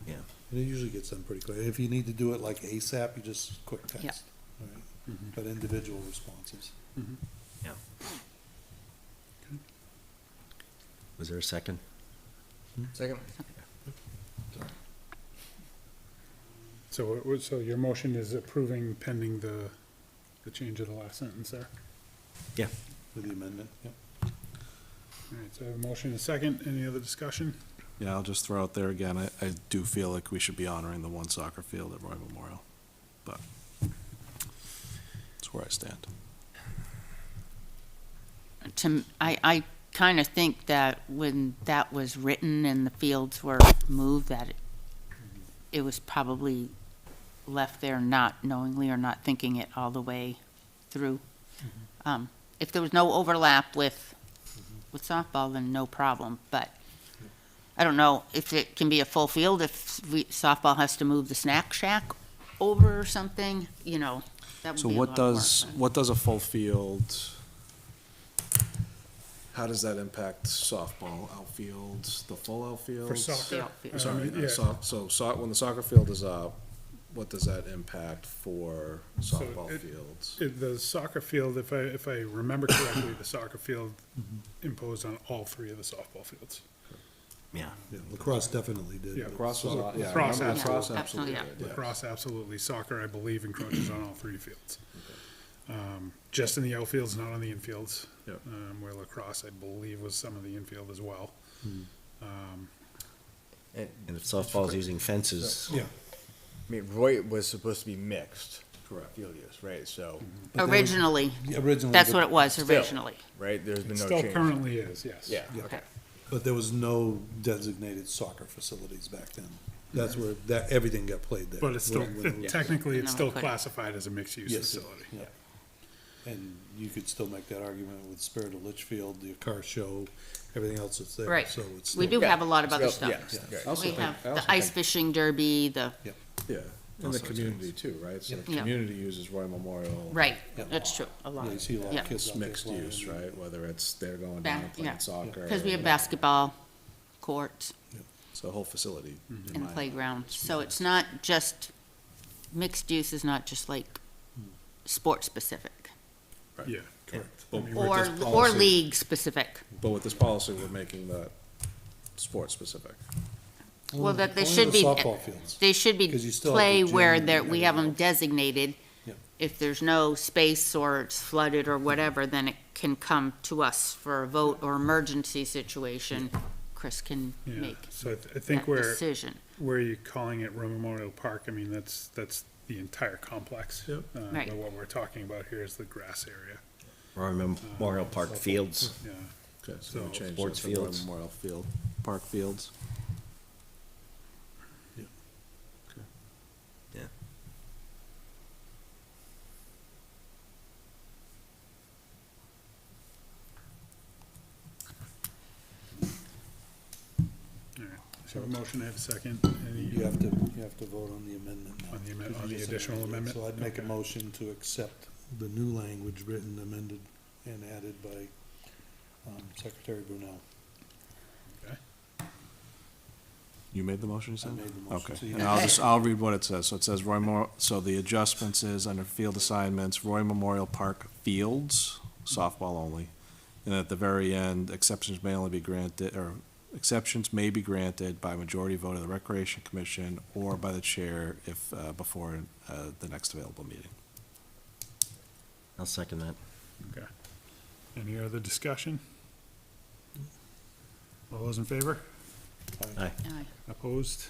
Yeah. And it usually gets done pretty quick. If you need to do it like ASAP, you just quick Yeah. text. All right? But individual responses. Was there a second? Second? So your motion is approving pending the change of the last sentence there? Yeah. For the amendment, yep. All right, so I have a motion and a second. Any other discussion? Yeah, I'll just throw out there again, I do feel like we should be honoring the one soccer field at Roy Memorial, but that's where I stand. I kind of think that when that was written and the fields were moved, that it was probably left there not knowingly or not thinking it all the way through. If there was no overlap with softball, then no problem, but I don't know if it can be a full field, if softball has to move the snack shack over or something, you know, that would So be a lot of work. what does a full field, how does that impact softball outfield, the full outfield? For soccer? The outfield. Sorry, Yeah. when the soccer field is up, what does that impact for So softball it- fields? The soccer field, if I remember correctly, the soccer field imposed on all three of the softball fields. Yeah. Yeah, lacrosse definitely did. Yeah. but- Lacrosse was on, yeah, I Lacrosse, remember absolutely. lacrosse Yeah, absolutely absolutely, did, yes. Lacrosse, absolutely. Soccer, I believe, encroaches on all three fields. Just in the outfields, not on the infields. Yep. Where lacrosse, I believe, was some of the infield as well. And, And if softball's using fences, Yeah. I mean, Roy was supposed to be mixed. Correct. Field use, right, so, But that was- Originally, Originally. that's but- what it was Still. originally. right, there's been It no still change. currently is, yes. Yeah, Yeah. okay. But there was no designated soccer facilities back then. That's where, that, everything got played there. But it's still, When- technically, it's No, still it couldn't. classified as a mixed-use Yes, facility. yeah. And you could still make that argument with Spirit of Litchfield, the car show, everything else that's there. Right. So it's. We still- do have a lot of other Still- stuff. yeah, right. I also We think- have I also the ice think- fishing derby, the, Yeah, and the Also community too, right? So the Yeah. community uses Roy Memorial. right, Yeah. that's true, a lot. Yeah, you see a lot Yeah. of kids out there Mixed playing. use, right? Whether it's they're going Ba- down yeah. playing soccer. Because we have or- basketball courts It's a whole facility. in and my- playgrounds, so it's not just, mixed use is not just like sport specific. Yeah, Correct. But I mean, with Or, this or policy- league specific. But with this policy, we're making that sport specific. Well, that they only should the be, softball fields. they should be 'Cause you still have play the where gym there, and we have them everything else. designated. Yep. If there's no space or it's flooded or whatever, then it can come to us for a vote or emergency situation. Chris can Yeah, make so I think that decision. where you're calling it Roe Memorial Park, I mean, that's the entire complex. Yep. Right. But what we're talking about here is the grass area, Roy Memorial Park Fields. yeah. Okay, so we So- change Sports that to Roy fields. Memorial Field, Park Fields. All right, so a motion, I have a second. Any- You have to vote on the amendment now. On the amend- Because on you the just additional amended it. amendment? So I'd make a Okay. motion to accept the new language written, amended, and added by Secretary Brunel. Okay. You made the motion, you said? I made the motion, so Okay, you and have- I'll read what it says. So it says so the adjustments is under field assignments, Roy Memorial Park Fields, softball only. And at the very end, exceptions may only be granted, or exceptions may be granted by majority vote of the Recreation Commission or by the chair if, before, the next available meeting. I'll second that. Okay. Any other discussion? All those in favor? Aye. Aye. Opposed?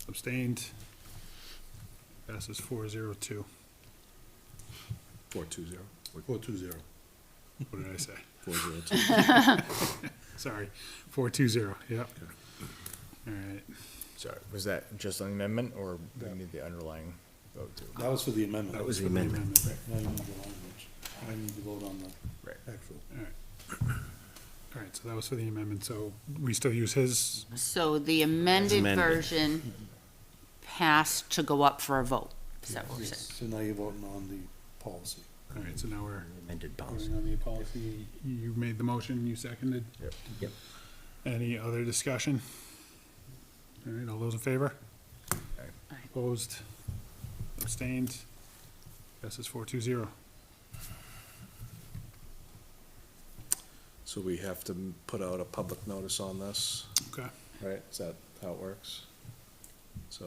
Abstained? Passes 402. 420. 420. What did I say? 402. Sorry, 420, yep. All right, Sorry, was that just on the amendment, or we need the underlying vote too? That was for the amendment. that was the for the amendment. amendment. Now you need the language. I need to vote on the Right. actual. All right, so that was for the amendment, so we still use his, So the amended amended. version has to go up for a vote. Is that what we're saying? So now you're voting on the policy. all right, so now we're Amended policy. voting on the policy. You made the motion, you seconded? Yep. Yep. Any other discussion? All right, all those in favor? Aye. Opposed? Abstained? Passes 420. So we have to put out a public notice on this, Okay, right? Is that how it works? So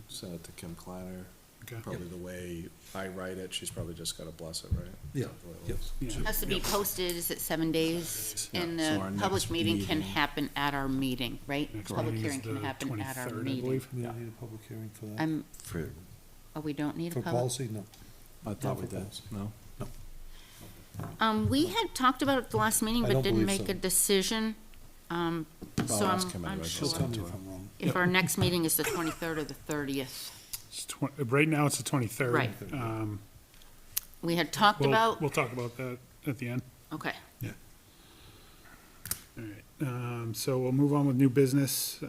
send it to Kim Kleiner. okay. Probably the way I write it, she's probably just gotta bless it, right? Yeah, The way it yep. looks. Yeah. Has to be posted, is it 7 days? Yeah, And so the our public next meeting can meeting- happen at our meeting, right? Next Public meeting is hearing can the happen at our 23rd, I meeting. believe. We don't need a public hearing for that. I'm, For, oh, we don't need a For public? policy, no. I thought we for did, policy. no? We had talked about it at the last meeting, I but don't didn't believe make so. a decision. So I'll ask Kim I'm anyway. She'll unsure tell me if I'm wrong. if our next meeting is the 23rd or the 30th. Right now, it's the 23rd. Right. We had talked We'll about, talk about that at the end. okay, All right, so we'll move on with new business.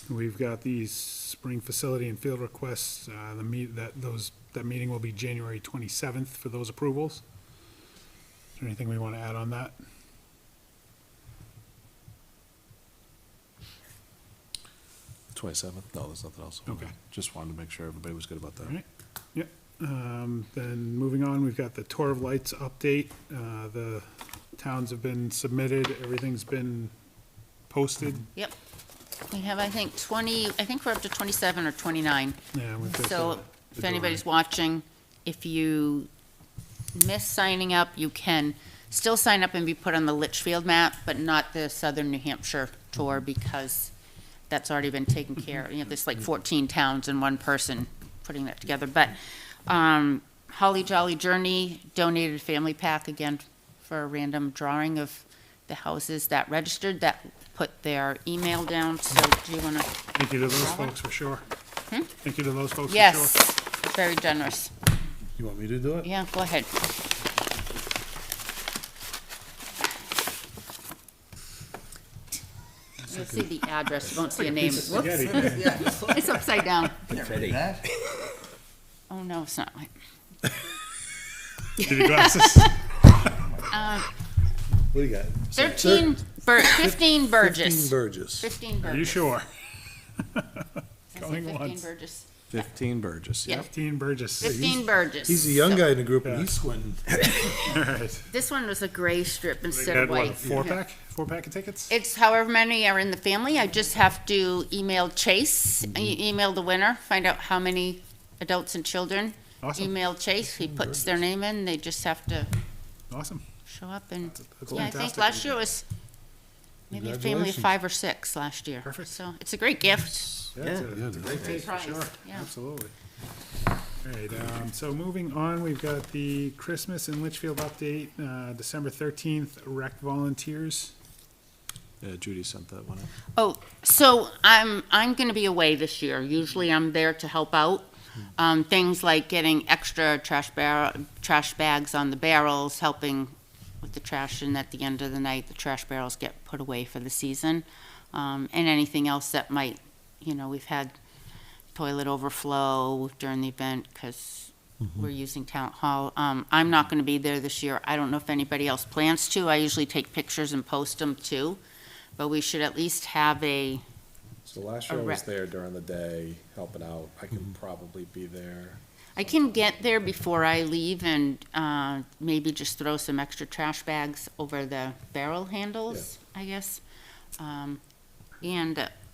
We've got these spring facility and field requests, that meeting will be January 27th for those approvals. Is there anything we want to add on that? Twenty-seventh? No, there's nothing else. Okay. Just wanted to make sure everybody was good about that. All right, yep. Then moving on, we've got the Tour of Lights update. The towns have been submitted, everything's been posted. yep. We have, I think, 20, I think we're up to 27 or 29. Yeah, we've got So the if anybody's watching, if you miss signing up, you can still sign up and be put on the Litchfield map, but not the Southern New Hampshire tour because that's already been taken care of. You know, there's like 14 towns and one person putting that together. But Holly Jolly Journey donated a family pack again for a random drawing of the houses that registered, that put their email down. So do you want to? Thank you to those folks for sure. Thank you to those folks for sure. Yes, very generous. You want me to do it? Yeah, go ahead. You'll see the address, you won't see a name. Whoops, it's upside down. confetti. Oh, no, it's not. Give you glasses. What do you got? 15 Fifteen Burgess. Burgess. 15 Burgess. Are you sure? Did I say Going 15 once. Burgess? 15 Burgess, Yeah. yep. 15 Burgess. 15 Burgess. He's a young So guy in the group, and Yeah. he's squinting. All right. This one was a gray strip They instead had of what, a white. four-pack? Four-pack of tickets? It's however many are in the family. I just have to email Chase, email the winner, find out how many adults and children. Awesome, Email Chase, he puts their name in, they just have to awesome. show up and, That's yeah, I think fantastic. last year was maybe a family of Congratulations. 5 or 6 last year. Perfect. So it's a great gift. Yeah, Yeah, it's a great take, for prize, sure. yeah. Absolutely. All right, so moving on, we've got the Christmas in Litchfield update, December 13th, rec volunteers. Yeah, Judy sent that one in. Oh, so I'm gonna be away this year. Usually I'm there to help out. Things like getting extra trash bags on the barrels, helping with the trash, and at the end of the night, the trash barrels get put away for the season. And anything else that might, we've had toilet overflow during the event because we're using town hall. I'm not gonna be there this year. I don't know if anybody else plans to. I usually take pictures and post them too. But we should at least have a, So last A year I was rep. there during the day, helping out. I can probably be there. I can get there before I leave and maybe just throw some extra trash bags over the barrel handles, I guess. And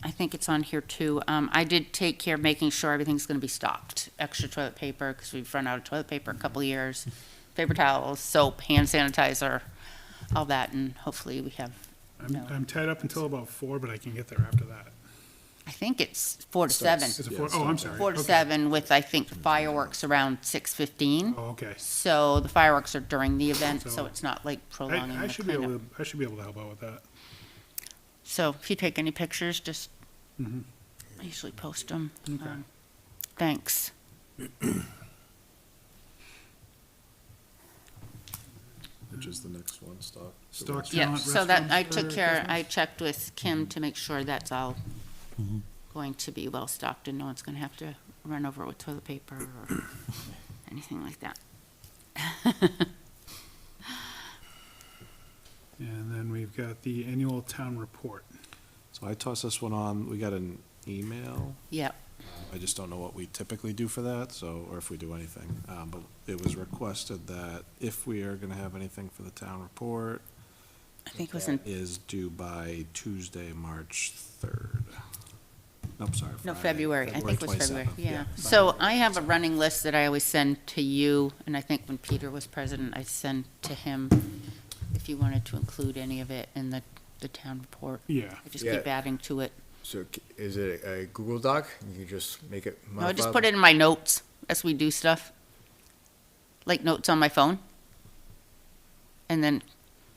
I think it's on here too. I did take care of making sure everything's gonna be stocked. Extra toilet paper, because we've run out of toilet paper a couple of years. Paper towels, soap, hand sanitizer, all that, and hopefully we have, No. I'm tied up until about 4, but I can get there after that. I think it's 4 to 7. Is it Yeah, 4? it's Oh, I'm not sorry. 4 to Okay. 7 with, I think, fireworks around 6:15. Oh, okay. So the fireworks are during the event, so So it's not like prolonging I the should be able cleanup. to, I should be able to help out with that. So if you take any pictures, just, Mhm. I usually post them. Okay. Thanks. Which is the next one, stock. Stock Yeah, talent so that, I restaurants took for care, Christmas? I checked with Kim to make sure that's all going to be well-stocked and no one's gonna have to run over it with toilet paper or anything like that. And then we've got the annual town report. So I tossed this one on. We got an email. Yep. I just don't know what we typically do for that, so, or if we do anything. But it was requested that if we are gonna have anything for the town report, I think it was in, that is due by Tuesday, March 3rd. Nope, sorry. no, Friday, February. I think it was February, 27th. yeah. So I have a running list that I always send to you, and I think when Peter was president, I sent to him if you wanted to include any of it in the town report. Yeah. I just Yeah. keep adding to it. So is it a Google Doc? You can just make it No, I just modifiable? put it in my notes as we do stuff. Like notes on my phone. And then,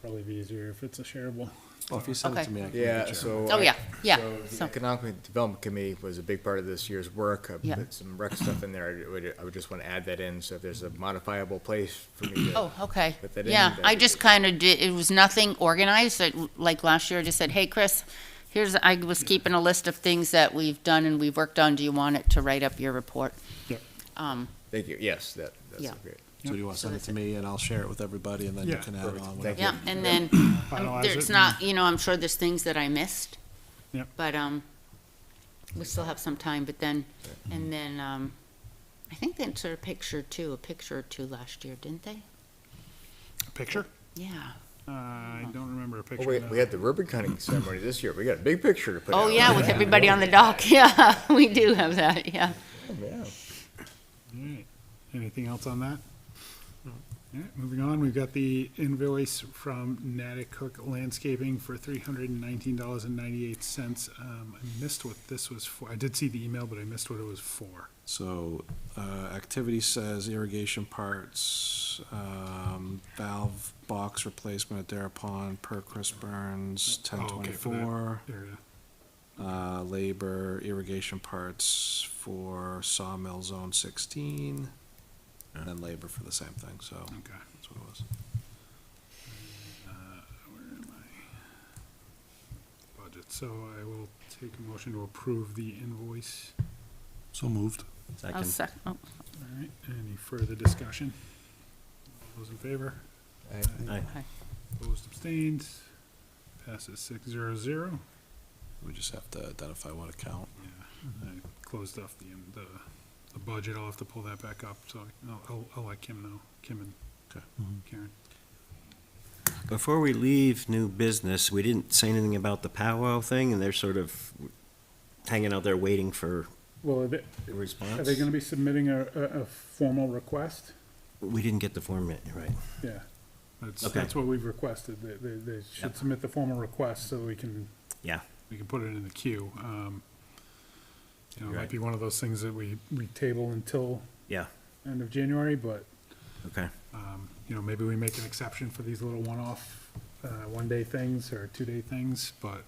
Probably be easier if it's a shareable. Well, if you send it Okay. to me, I can. Yeah, get you. so. oh, yeah, yeah. So the So, Economic Development Committee was a big part of this year's work. I Yeah. put some rec stuff in there. I would just want to add that in, so if there's a modifiable place for me to. oh, okay. Put that in, Yeah, that'd I be just good. kind of did, it was nothing organized. Like last year, I just said, hey, Chris, I was keeping a list of things that we've done and we've worked on. Do you want it to write up your report? Yep. Thank you, yes, that's Yeah. great. So do you want to So send it that's to me and I'll share it with everybody and then you Yeah, can add perfect. on Thank whatever. Yeah, and then, Finalize there's it not, I'm sure there's things that I missed. Yep. But, we still have some time, but then, and then, I think they took a picture or two last year, didn't they? A picture? Yeah. I don't remember a Oh, picture. wait, now. we had the ribbon cutting ceremony this year. We got a big picture to put out. Oh, yeah, with everybody on the dock. Yeah, we do have that, yeah. Yeah. All right. Anything else on that? All right, moving on, we've got the invoice from Natticook Landscaping for $319.98. I missed what this was for. I did see the email, but I missed what it was for. So, activity says irrigation parts, valve box replacement at Dare Pond per Chris Burns, ten Oh, okay, for that. twenty-four. There it is. Labor irrigation parts for Sawmill Zone 16, and then labor for the same thing, so Okay. that's what it was. Where am I? Budget, so I will take a motion to approve the invoice. So moved. I'll Second. oh, All right, any further discussion? All those in favor? Aye. okay. Opposed, abstained, passes 600. We just have to identify what account. Yeah, I closed off the budget, I'll have to pull that back up, so I'll let Kim know, Kim and Okay. Karen. Before we leave new business, we didn't say anything about the powwow thing, and they're sort of hanging out there waiting for Well, a are they response. gonna be submitting a formal request? We didn't get the form yet, right? Yeah, Okay. that's what we've requested, they should Yep. submit the formal request so we can Yeah. put it in the queue. It might Right. be one of those things that we table until Yeah, end of January, but, okay. maybe we make an exception for these little one-off, one-day things or two-day things, but,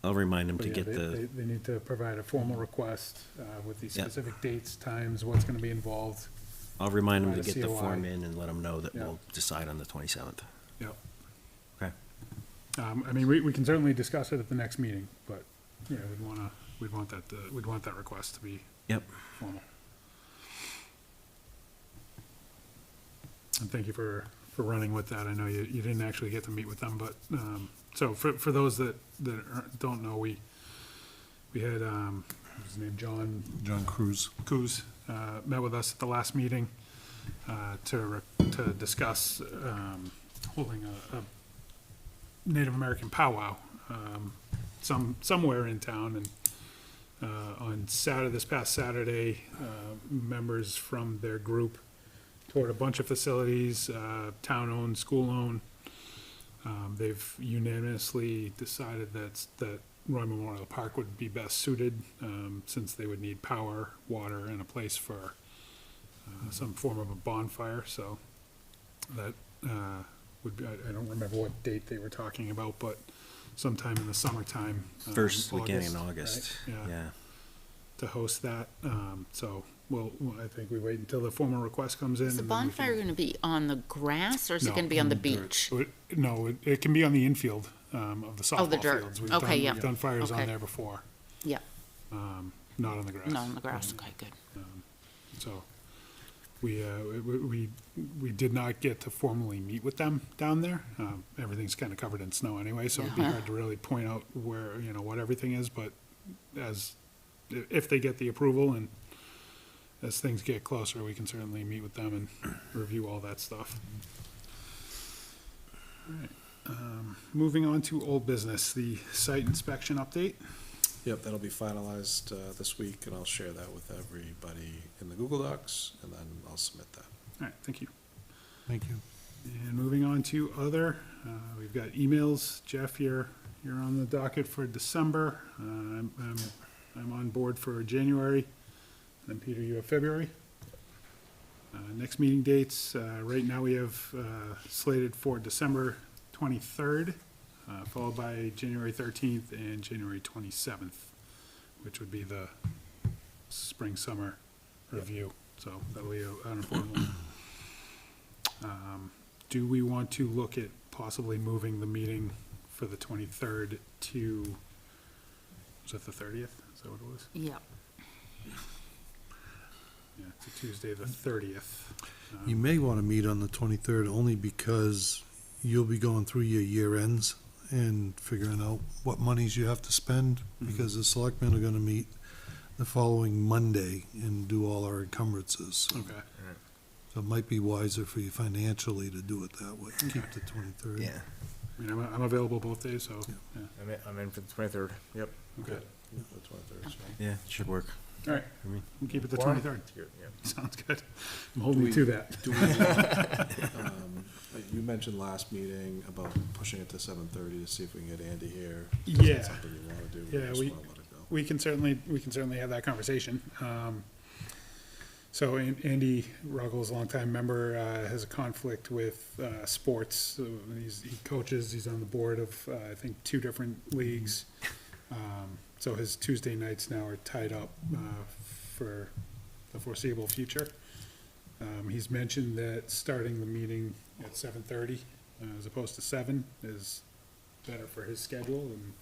I'll remind them to yeah, get the, they need to provide a formal request, with these Yeah. specific dates, times, what's gonna be involved. I'll remind them to provide a get the COI. form in and let them know that Yeah. we'll decide on the 27th. Yep. Okay. We can certainly discuss it at the next meeting, but, yeah, we'd want that request to be Yep. formal. And thank you for running with that. I know you didn't actually get to meet with them, but, so for those that don't know, we had, what's his name, John Cruz. Coos, met with us at the last meeting, to discuss, holding a Native American powwow, somewhere in town, and, on this past Saturday, members from their group toured a bunch of facilities, town-owned, school-owned. They've unanimously decided that Roy Memorial Park would be best suited, since they would need power, water, and a place for, some form of a bonfire, so that, would be, I don't remember what date they were talking about, but sometime in the summertime. First weekend in August, August, right? yeah. To host that, so, I think we wait until the formal request comes in. Is the and then we can- bonfire gonna be on the grass, or is it No, gonna be on the on the dirt. beach? No, it can be on the infield, of the Oh, the softball dirt. fields. We've Okay, done- yeah. We've done fires on Okay. there before, Yeah, not on the grass. no, on the grass, okay, good. So, we did not get to formally meet with them down there. Everything's kind of covered in snow anyway, so it'd be Yeah. hard to really point out where, what everything is, but if they get the approval and as things get closer, we can certainly meet with them and review all that stuff. All right, moving on to old business, the site inspection update. Yep, that'll be finalized this week, and I'll share that with everybody in the Google Docs, and then I'll submit that. All right, thank you. Thank you. And moving on to other, we've got emails. Jeff, you're on the docket for December. I'm on board for January. And then Peter, you have February. Next meeting dates, right now we have slated for December 23rd, followed by January 13th and January 27th, which would be the spring-summer review. So that'll be an important one. Do we want to look at possibly moving the meeting for the 23rd to, was it the 30th? Is that what it was? Yeah. Yeah, to Tuesday, the 30th. You may want to meet on the 23rd only because you'll be going through your year ends and figuring out what monies you have to spend, because the selectmen are going to meet the following Monday and do all our encumbrances. Okay. So it might be wiser for you financially to do it that way, keep the 23rd. Yeah. I mean, I'm available both days, so, yeah, I'm in for the 23rd. Yep. okay. The 23rd, so. Yeah, should work. All right, I mean- we'll keep it the Warren? 23rd. Yeah. Sounds good. I'm holding you to that. Do we, you mentioned last meeting about pushing it to 7:30 to see if we can get Andy here. Is that Yeah. something you wanna do? Yeah, Just we- wanna let it go? We can certainly have that conversation. So Andy Ruggles, longtime member, has a conflict with sports. So he coaches, he's on the board of, I think, 2 different leagues. So his Tuesday nights now are tied up for the foreseeable future. He's mentioned that starting the meeting at 7:30 as opposed to 7 is better for his schedule, and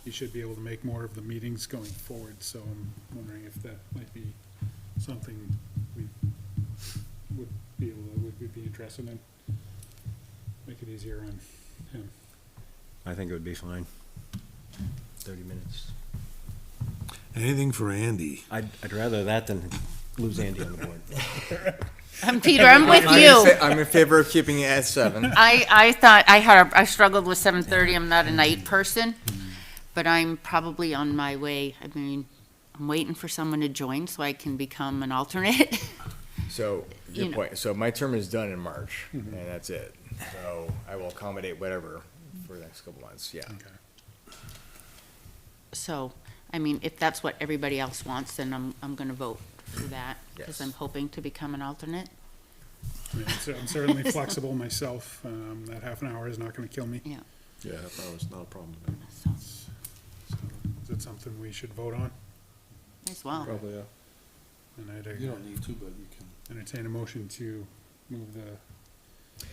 he should be able to make more of the meetings going forward, so I'm wondering if that might be something we would be interested in. Make it easier on him. I think it would be fine. 30 minutes. Anything for Andy. I'd rather that than lose Andy on the board. Peter, I'm with you. I'm in favor of keeping it at 7. I thought, I struggled with 7:30. I'm not a night person, but I'm probably on my way. I mean, I'm waiting for someone to join so I can become an alternate. So, You good know. point. So my term is done in March, and that's it. So I will accommodate whatever for the next couple months, yeah. Okay. So, I mean, if that's what everybody else wants, then I'm gonna vote for that, because Yes. I'm hoping to become an alternate. I mean, I'm certainly flexible myself. That half an hour is not gonna kill me. Yeah, Yeah, that was not a problem to me. so, So is it something we should vote on? as well. Probably, yeah. And I'd You don't need to, but you can. entertain a motion to move the,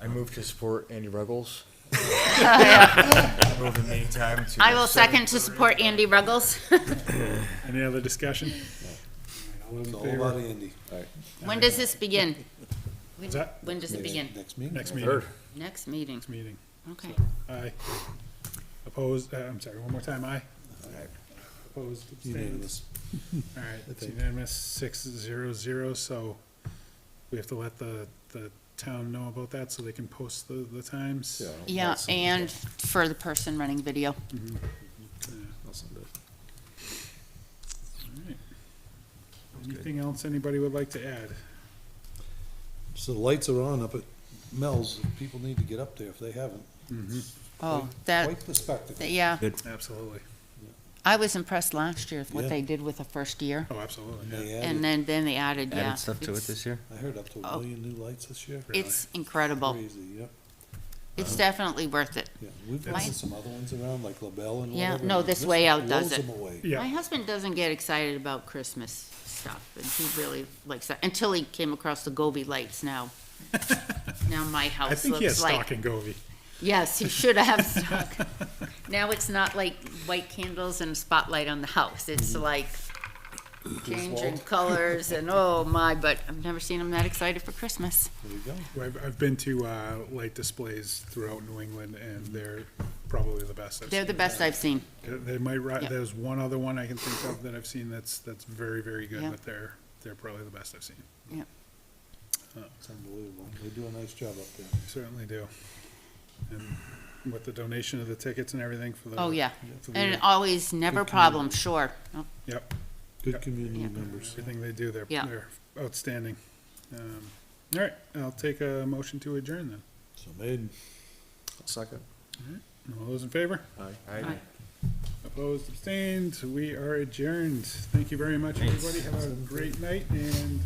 I move to support Andy Ruggles. I Move the meeting time to. will second to support Andy Ruggles. any other discussion? All those It's in all about favor? Andy. When does this begin? What's that? When does it begin? Next meeting? Next meeting. Third. Next meeting, Next meeting. okay. Aye. Opposed, I'm sorry, one more time, aye? Opposed, abstained. Unanimous. All right, I it's think. unanimous, 6-0-0, so we have to let the town know about that so they can post the times? Yeah. Yeah, I'll send it. and for the person running video. I'll send it. All right. Anything else anybody would like to add? So the lights are on up at Mel's. People need to get up there if they haven't. Oh, that, Quite the spectacle. yeah, Absolutely. I was impressed last year with what Yeah. they did with the first year. Oh, absolutely, And yeah. they And added, then they added, yeah. Added stuff to it it's- this year? I heard up to Oh. 1 million new lights this year. It's incredible. Crazy, yep. It's definitely worth it. Yeah, we've My- got some other ones around, like LaBelle and Yeah, whatever. no, this way out does blows it. them away. Yeah. My husband doesn't get excited about Christmas stuff, and he really likes that, until he came across the Gobi lights now. Now my I house think he has looks stock like, in Govee. yes, he should have stock. Now it's not like white candles and a spotlight on the house, it's like changing colors and, oh my, but I've never seen him that excited for Christmas. There you go. I've been to light displays throughout New England, and they're probably the best I've They're seen. the best I've seen. They might, Yeah. there's one other one I can think of that I've seen that's very, very good, Yeah. but they're probably the best I've seen. It's unbelievable. They do a nice job up there. They certainly do. And with the donation of the tickets and everything for the. Oh, yeah, for the- and always, never Good problem, sure. Oh, Yep, Good community Yeah. members. everything they do, Yeah. they're outstanding. All right, I'll take a motion to adjourn then. So made. I'll second. All those in favor? Aye. Aye. Opposed, abstained, we are adjourned. Thank you very much, everybody. Have a great night, and,